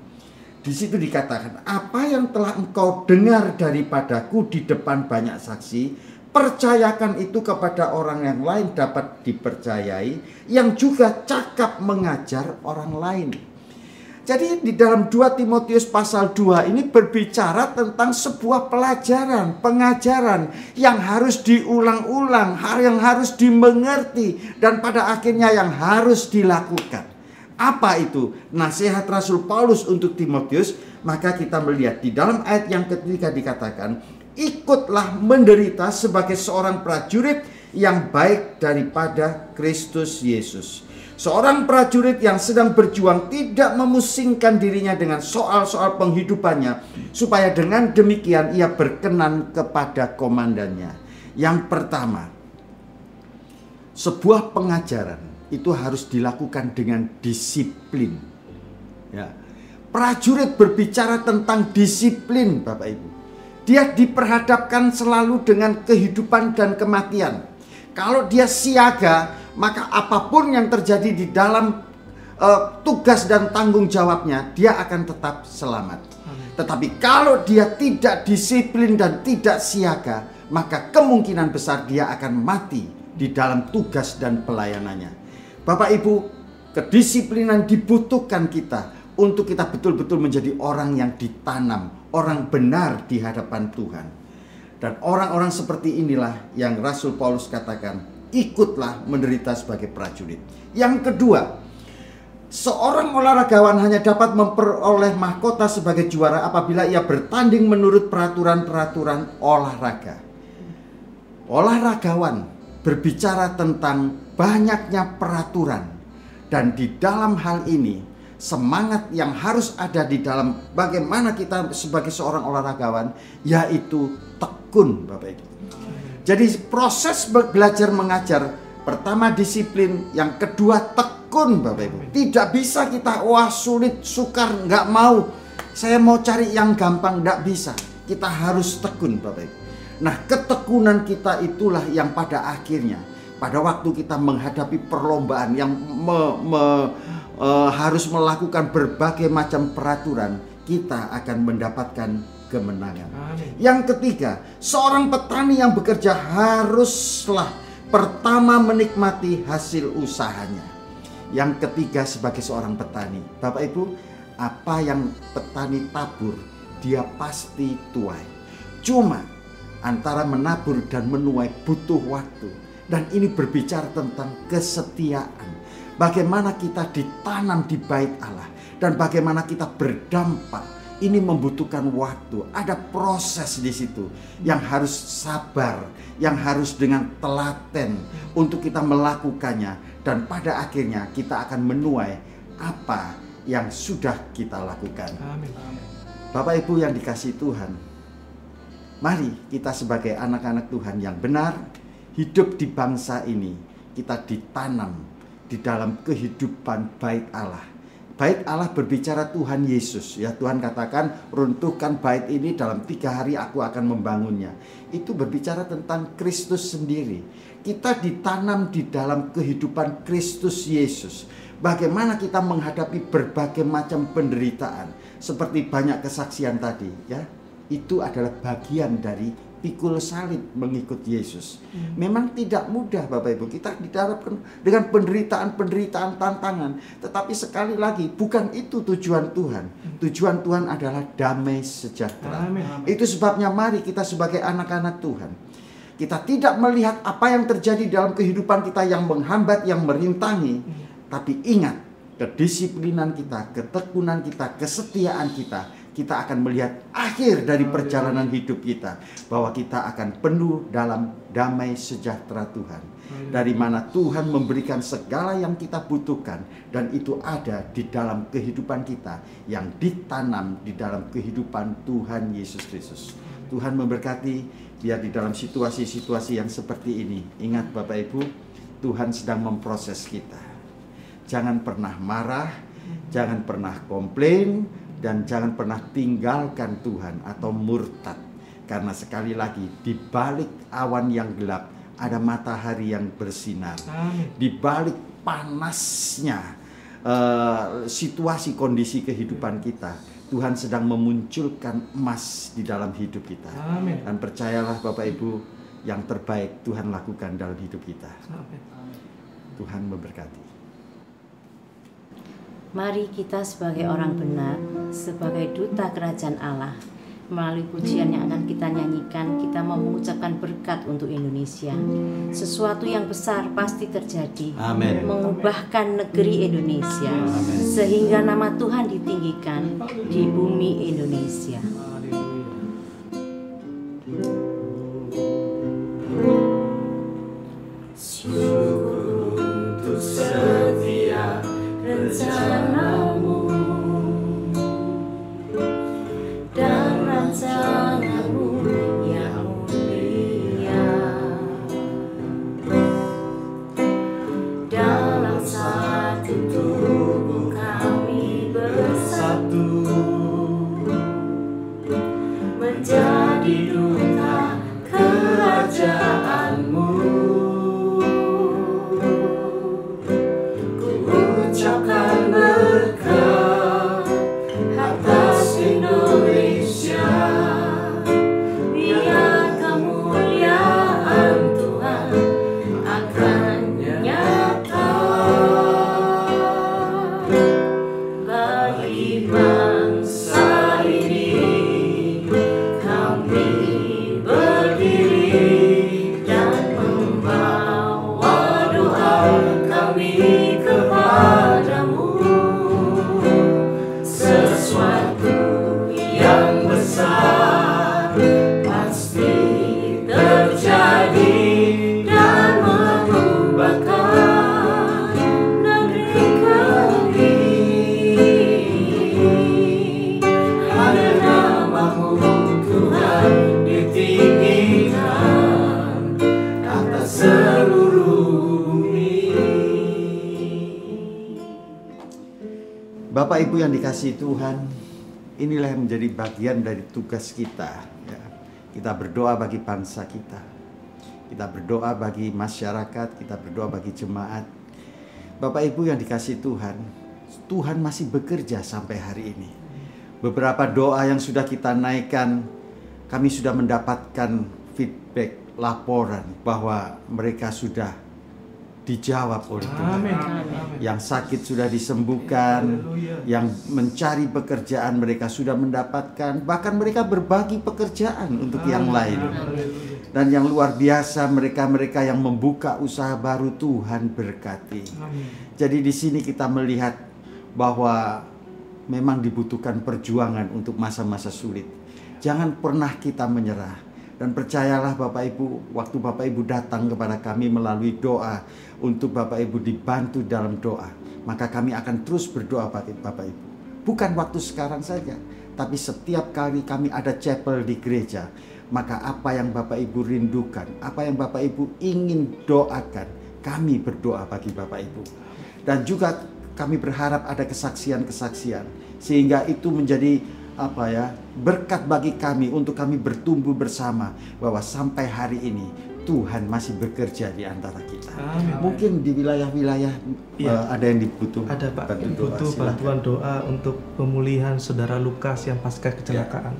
Di situ dikatakan, apa yang telah engkau dengar daripadaku di depan banyak saksi, percayakan itu kepada orang yang lain dapat dipercayai, yang juga cakap mengajar orang lain. Jadi di dalam 2 Timotius pasal 2 ini berbicara tentang sebuah pelajaran, pengajaran yang harus diulang-ulang, yang harus dimengerti, dan pada akhirnya yang harus dilakukan. Apa itu nasihat Rasul Paulus untuk Timotius? Maka kita melihat di dalam ayat yang ketiga dikatakan, ikutlah menderita sebagai seorang prajurit yang baik daripada Kristus Yesus. Seorang prajurit yang sedang berjuang tidak memusingkan dirinya dengan soal-soal penghidupannya, supaya dengan demikian ia berkenan kepada komandannya. Yang pertama, sebuah pengajaran itu harus dilakukan dengan disiplin. Ya. Prajurit berbicara tentang disiplin, Bapak Ibu. Dia diperhadapkan selalu dengan kehidupan dan kematian. Kalau dia siaga, maka apapun yang terjadi di dalam tugas dan tanggung jawabnya, dia akan tetap selamat. Tetapi kalau dia tidak disiplin dan tidak siaga, maka kemungkinan besar dia akan mati di dalam tugas dan pelayanannya. Bapak Ibu, kedisiplinan dibutuhkan kita untuk kita betul-betul menjadi orang yang ditanam, orang benar di hadapan Tuhan. Dan orang-orang seperti inilah yang Rasul Paulus katakan, ikutlah menderita sebagai prajurit. Yang kedua, seorang olahragawan hanya dapat memperoleh mahkota sebagai juara apabila ia bertanding menurut peraturan-peraturan olahraga. Olahragawan berbicara tentang banyaknya peraturan, dan di dalam hal ini semangat yang harus ada di dalam bagaimana kita sebagai seorang olahragawan, yaitu tekun, Bapak Ibu. Jadi proses belajar mengajar, pertama disiplin, yang kedua tekun, Bapak Ibu. Tidak bisa kita sulit, sukar, nggak mau, saya mau cari yang gampang, nggak bisa. Kita harus tekun, Bapak Ibu. Nah, ketekunan kita itulah yang pada akhirnya, pada waktu kita menghadapi perlombaan yang harus melakukan berbagai macam peraturan, kita akan mendapatkan kemenangan. Amin. Yang ketiga, seorang petani yang bekerja haruslah pertama menikmati hasil usahanya. Yang ketiga, sebagai seorang petani, Bapak Ibu, apa yang petani tabur, dia pasti tuai. Cuma antara menabur dan menuai butuh waktu. Dan ini berbicara tentang kesetiaan. Bagaimana kita ditanam di bait Allah dan bagaimana kita berdampak. Ini membutuhkan waktu, ada proses di situ yang harus sabar, yang harus dengan telaten untuk kita melakukannya, dan pada akhirnya kita akan menuai apa yang sudah kita lakukan. Amin. Bapak Ibu yang dikasihi Tuhan, mari kita sebagai anak-anak Tuhan yang benar hidup di bangsa ini, kita ditanam di dalam kehidupan bait Allah. Bait Allah berbicara Tuhan Yesus. Ya, Tuhan katakan, runtuhkan bait ini, dalam 3 hari aku akan membangunnya. Itu berbicara tentang Kristus sendiri. Kita ditanam di dalam kehidupan Kristus Yesus. Bagaimana kita menghadapi berbagai macam penderitaan, seperti banyak kesaksian tadi, ya. Itu adalah bagian dari pikul salib mengikut Yesus. Memang tidak mudah, Bapak Ibu. Kita dihadapkan dengan penderitaan, tantangan. Tetapi sekali lagi, bukan itu tujuan Tuhan. Tujuan Tuhan adalah damai sejahtera. Amin. Itu sebabnya mari kita sebagai anak-anak Tuhan, kita tidak melihat apa yang terjadi dalam kehidupan kita yang menghambat, yang merintangi. Tapi ingat, kedisiplinan kita, ketekunan kita, kesetiaan kita akan melihat akhir dari perjalanan hidup kita, bahwa kita akan penuh dalam damai sejahtera Tuhan, dari mana Tuhan memberikan segala yang kita butuhkan, dan itu ada di dalam kehidupan kita yang ditanam di dalam kehidupan Tuhan Yesus Kristus. Tuhan memberkati, biar di dalam situasi-situasi yang seperti ini, ingat Bapak Ibu, Tuhan sedang memproses kita. Jangan pernah marah, jangan pernah komplain, dan jangan pernah tinggalkan Tuhan atau murtad. Karena sekali lagi, di balik awan yang gelap ada matahari yang bersinar. Amin. Di balik panasnya situasi kondisi kehidupan kita, Tuhan sedang memunculkan emas di dalam hidup kita. Amin. Dan percayalah Bapak Ibu, yang terbaik Tuhan lakukan dalam hidup kita. Amin. Tuhan memberkati. Mari kita sebagai orang benar, sebagai duta kerajaan Allah, melalui pujian yang akan kita nyanyikan, kita mau mengucapkan berkat untuk Indonesia. Sesuatu yang besar pasti terjadi, Amin. mengubahkan negeri Indonesia, Amin. sehingga nama Tuhan ditinggikan di bumi Indonesia. Untuk setia rencanamu dan rancanganmu yang mulia, dalam satu tubuh kami bersatu, menjadi duta kerajaanmu. Ucapkan berkat atas Indonesia, biar kemuliaan Tuhan akan nyata. Bapak Ibu yang dikasihi Tuhan, inilah yang menjadi bagian dari tugas kita. Ya. Kita berdoa bagi bangsa kita. Kita berdoa bagi masyarakat, kita berdoa bagi jemaat. Bapak Ibu yang dikasihi Tuhan, Tuhan masih bekerja sampai hari ini. Beberapa doa yang sudah kita naikkan, kami sudah mendapatkan feedback, laporan bahwa mereka sudah dijawab oleh Tuhan. Amin. Yang sakit sudah disembuhkan, yang mencari pekerjaan mereka sudah mendapatkan, bahkan mereka berbagi pekerjaan untuk yang lain. Dan yang luar biasa, mereka-mereka yang membuka usaha baru, Tuhan berkati. Jadi di sini kita melihat bahwa memang dibutuhkan perjuangan untuk masa-masa sulit. Jangan pernah kita menyerah. Dan percayalah Bapak Ibu, waktu Bapak Ibu datang kepada kami melalui doa, untuk Bapak Ibu dibantu dalam doa, maka kami akan terus berdoa bagi Bapak Ibu. Bukan waktu sekarang saja, tapi setiap kali kami ada chapel di gereja, maka apa yang Bapak Ibu rindukan, apa yang Bapak Ibu ingin doakan, kami berdoa bagi Bapak Ibu. Dan juga kami berharap ada kesaksian-kesaksian, sehingga itu menjadi berkat bagi kami untuk kami bertumbuh bersama, bahwa sampai hari ini Tuhan masih bekerja di antara kita. Amin. Mungkin di wilayah-wilayah ada yang dibutuhkan. Ada Pak, butuh bantuan doa untuk pemulihan saudara Lukas yang pasca kecelakaan.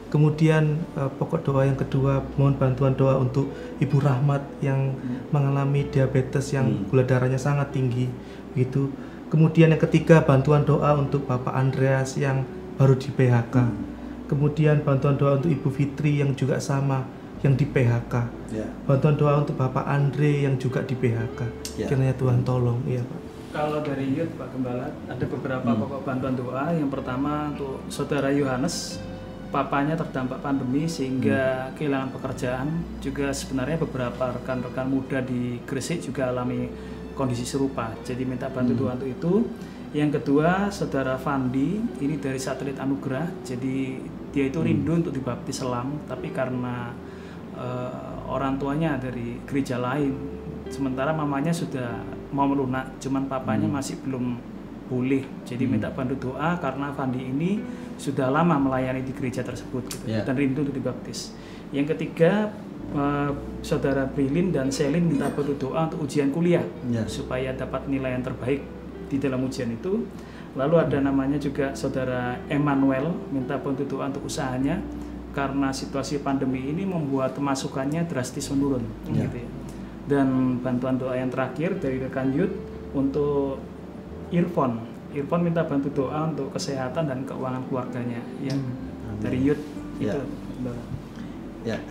Kemudian pokok doa yang kedua, mohon bantuan doa untuk Ibu Rahmat yang mengalami diabetes yang gula darahnya sangat tinggi, begitu. Kemudian yang ketiga, bantuan doa untuk Bapak Andreas yang baru di PHK. Kemudian bantuan doa untuk Ibu Fitri yang juga sama, yang di PHK. Bantuan doa untuk Bapak Andre yang juga di PHK. Kiranya Tuhan tolong, ya Pak. Kalau dari Youth Pak Gembala, ada beberapa pokok bantuan doa. Yang pertama untuk Saudara Yohanes, papanya terdampak pandemi sehingga kehilangan pekerjaan. Juga sebenarnya beberapa rekan-rekan muda di Gresik juga alami kondisi serupa. Jadi minta bantu doa untuk itu. Yang kedua, Saudara Fandi, ini dari Satelit Anugerah. Jadi dia itu rindu untuk dibaptis selam, tapi karena orang tuanya dari gereja lain, sementara mamanya sudah mau melunak, cuman papanya masih belum boleh. Jadi minta bantu doa karena Fandi ini sudah lama melayani di gereja tersebut gitu, dan rindu untuk dibaptis. Yang ketiga, Saudara Brilin dan Selin minta bantu doa untuk ujian kuliah supaya dapat nilai yang terbaik di dalam ujian itu. Lalu ada namanya juga Saudara Emmanuel, minta bantu doa untuk usahanya karena situasi pandemi ini membuat pemasukannya drastis menurun, gitu ya. Dan bantuan doa yang terakhir dari rekan Youth untuk Irfan minta bantu doa untuk kesehatan dan keuangan keluarganya, ya. Dari Youth itu. Ya,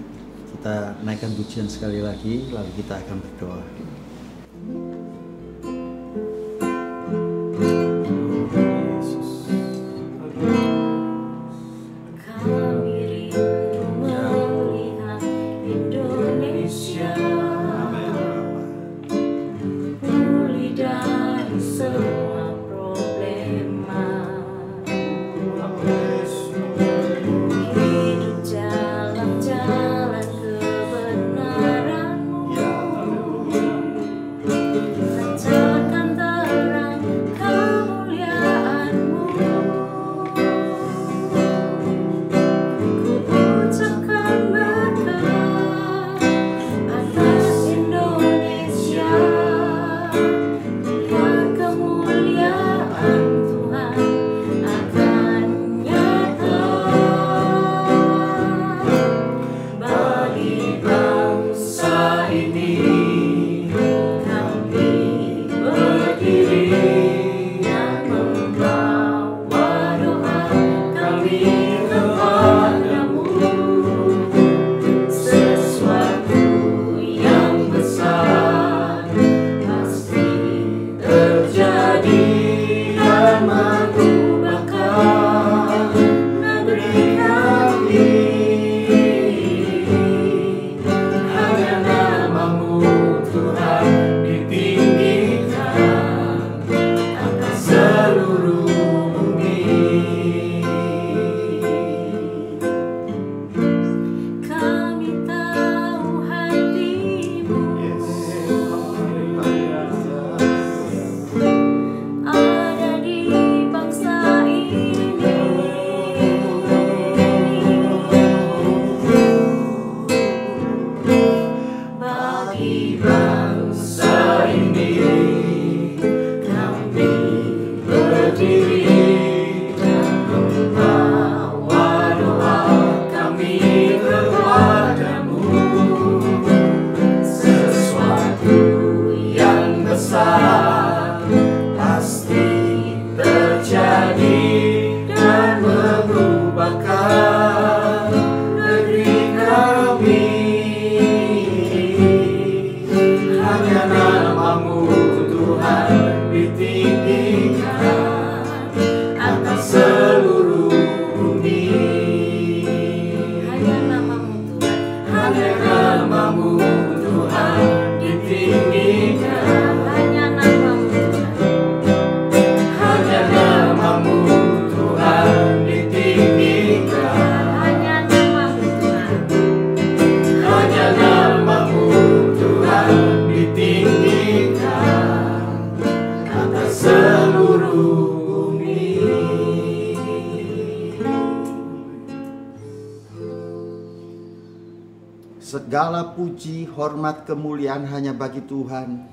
kita naikkan pujian sekali lagi, lalu kita akan berdoa. Jalan-jalan kebenaran-Mu. ditinggikan atas seluruh bumi. Hanya namamu Tuhan, Hanya namamu Tuhan ditinggikan. hanya namamu Tuhan, Hanya namamu Tuhan ditinggikan. hanya namamu Tuhan, Hanya namamu Tuhan ditinggikan atas seluruh bumi. Segala puji, hormat, kemuliaan hanya bagi Tuhan.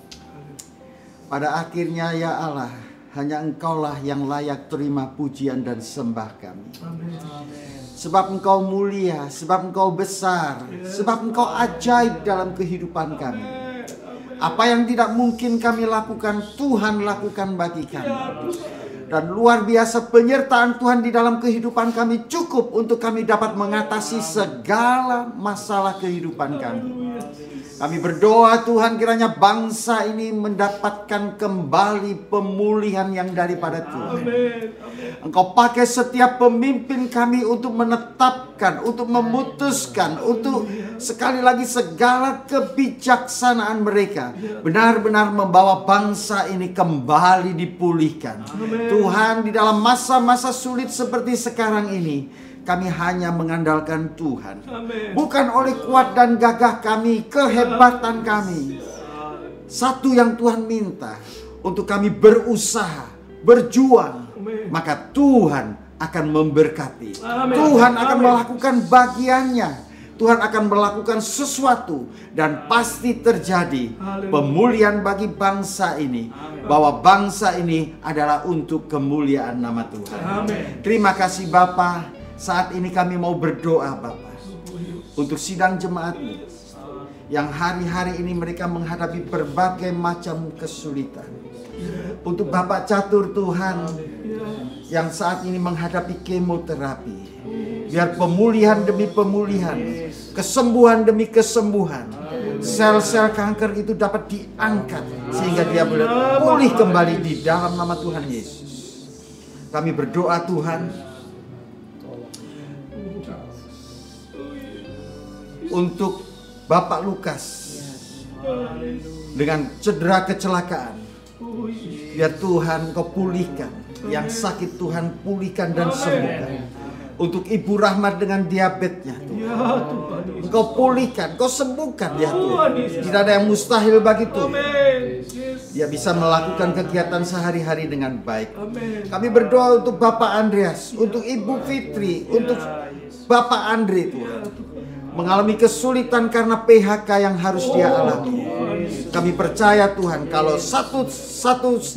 Pada akhirnya ya Allah, hanya Engkaulah yang layak terima pujian dan sembah kami. Sebab Engkau mulia, sebab Engkau besar, sebab Engkau ajaib dalam kehidupan kami. Apa yang tidak mungkin kami lakukan, Tuhan lakukan bagi kami. Dan luar biasa penyertaan Tuhan di dalam kehidupan kami cukup untuk kami dapat mengatasi segala masalah kehidupan kami. Kami berdoa Tuhan, kiranya bangsa ini mendapatkan kembali pemulihan yang daripada Tuhan. Engkau pakai setiap pemimpin kami untuk menetapkan, untuk memutuskan, untuk sekali lagi segala kebijaksanaan mereka benar-benar membawa bangsa ini kembali dipulihkan. Tuhan, di dalam masa-masa sulit seperti sekarang ini, kami hanya mengandalkan Tuhan. Bukan oleh kuat dan gagah kami, kehebatan kami. Satu yang Tuhan minta, untuk kami berusaha, berjuang, maka Tuhan akan memberkati. Tuhan akan melakukan bagiannya. Tuhan akan melakukan sesuatu dan pasti terjadi pemulihan bagi bangsa ini. Bahwa bangsa ini adalah untuk kemuliaan nama Tuhan. Terima kasih Bapa. Saat ini kami mau berdoa Bapa untuk sidang jemaat-Mu yang hari-hari ini mereka menghadapi berbagai macam kesulitan. Untuk Bapak Catur Tuhan yang saat ini menghadapi kemoterapi. Biar pemulihan demi pemulihan, kesembuhan demi kesembuhan, sel-sel kanker itu dapat diangkat sehingga dia boleh pulih kembali di dalam nama Tuhan Yesus. Kami berdoa Tuhan untuk Bapak Lukas dengan cedera kecelakaan. Biar Tuhan Kau pulihkan, yang sakit Tuhan pulihkan dan sembuhkan. Untuk Ibu Rahmat dengan diabetesnya Tuhan, Engkau pulihkan, Kau sembuhkan dia Tuhan. Tidak ada yang mustahil bagi Tuhan. Dia bisa melakukan kegiatan sehari-hari dengan baik. Kami berdoa untuk Bapak Andreas, untuk Ibu Fitri, untuk Bapak Andre Tuhan, mengalami kesulitan karena PHK yang harus dia alami. Kami percaya Tuhan, kalau satu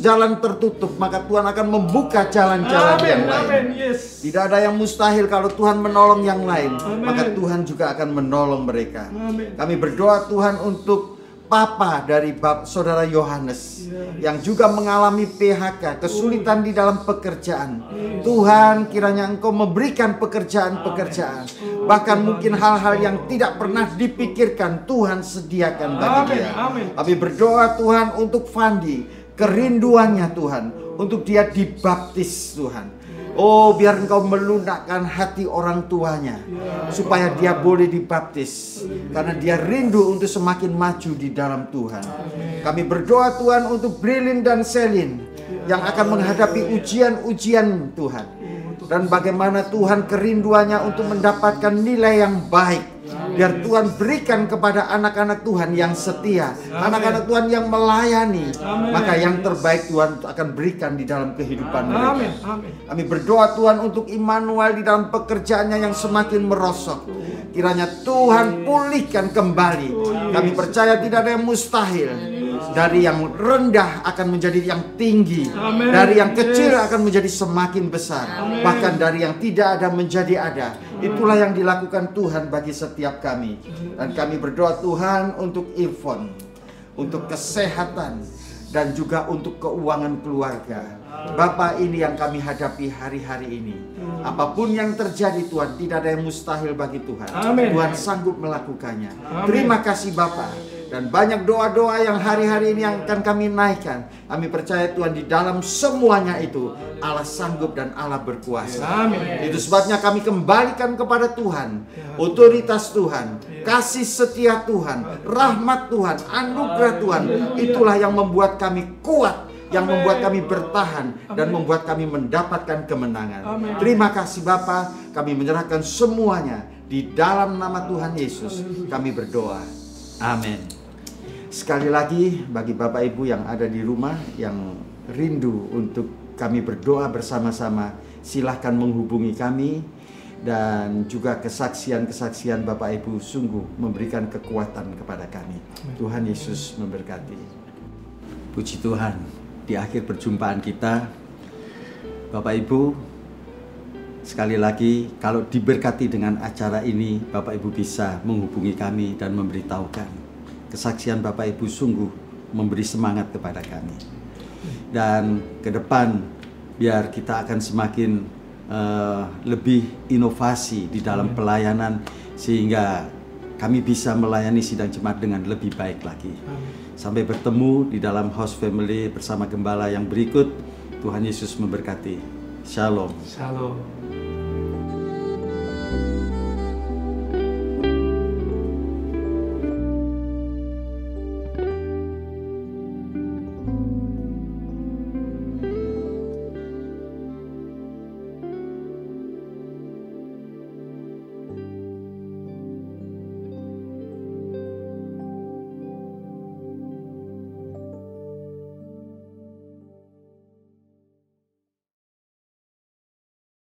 jalan tertutup, maka Tuhan akan membuka jalan-jalan yang lain. Tidak ada yang mustahil kalau Tuhan menolong yang lain, maka Tuhan juga akan menolong mereka. Kami berdoa Tuhan untuk Papa dari Saudara Yohanes yang juga mengalami PHK, kesulitan di dalam pekerjaan. Tuhan, kiranya Engkau memberikan pekerjaan-pekerjaan, bahkan mungkin hal-hal yang tidak pernah dipikirkan Tuhan sediakan bagi dia. Kami berdoa Tuhan untuk Fandi, kerinduannya Tuhan untuk dia dibaptis Tuhan. Oh, biar Engkau melunakkan hati orang tuanya supaya dia boleh dibaptis, karena dia rindu untuk semakin maju di dalam Tuhan. Kami berdoa Tuhan untuk Brilin dan Selin yang akan menghadapi ujian-ujian Tuhan, dan bagaimana Tuhan kerinduannya untuk mendapatkan nilai yang baik. Biar Tuhan berikan kepada anak-anak Tuhan yang setia, anak-anak Tuhan yang melayani, maka yang terbaik Tuhan akan berikan di dalam kehidupan mereka. Kami berdoa Tuhan untuk Immanuel di dalam pekerjaannya yang semakin merosot. Kiranya Tuhan pulihkan kembali. Kami percaya tidak ada yang mustahil. Dari yang rendah akan menjadi yang tinggi. Dari yang kecil akan menjadi semakin besar. Bahkan dari yang tidak ada menjadi ada. Itulah yang dilakukan Tuhan bagi setiap kami. Dan kami berdoa Tuhan untuk Irfan, untuk kesehatan, dan juga untuk keuangan keluarga. Bapa, ini yang kami hadapi hari-hari ini. Apapun yang terjadi Tuhan, tidak ada yang mustahil bagi Tuhan. Tuhan sanggup melakukannya. Terima kasih Bapa. Dan banyak doa-doa yang hari-hari ini yang akan kami naikkan. Kami percaya Tuhan di dalam semuanya itu Allah sanggup dan Allah berkuasa. Itu sebabnya kami kembalikan kepada Tuhan otoritas Tuhan, kasih setia Tuhan, rahmat Tuhan, anugerah Tuhan. Itulah yang membuat kami kuat, yang membuat kami bertahan, dan membuat kami mendapatkan kemenangan. Terima kasih Bapa, kami menyerahkan semuanya di dalam nama Tuhan Yesus. Kami berdoa. Amin. Sekali lagi bagi Bapak Ibu yang ada di rumah yang rindu untuk kami berdoa bersama-sama, silahkan menghubungi kami. Dan juga kesaksian-kesaksian Bapak Ibu sungguh memberikan kekuatan kepada kami. Tuhan Yesus memberkati. Puji Tuhan, di akhir perjumpaan kita, Bapak Ibu, sekali lagi kalau diberkati dengan acara ini, Bapak Ibu bisa menghubungi kami dan memberitahukan. Kesaksian Bapak Ibu sungguh memberi semangat kepada kami. Dan ke depan biar kita akan semakin lebih inovasi di dalam pelayanan, sehingga kami bisa melayani sidang jemaat dengan lebih baik lagi. Sampai bertemu di dalam House Family bersama Gembala yang berikut. Tuhan Yesus memberkati. Shalom. Shalom.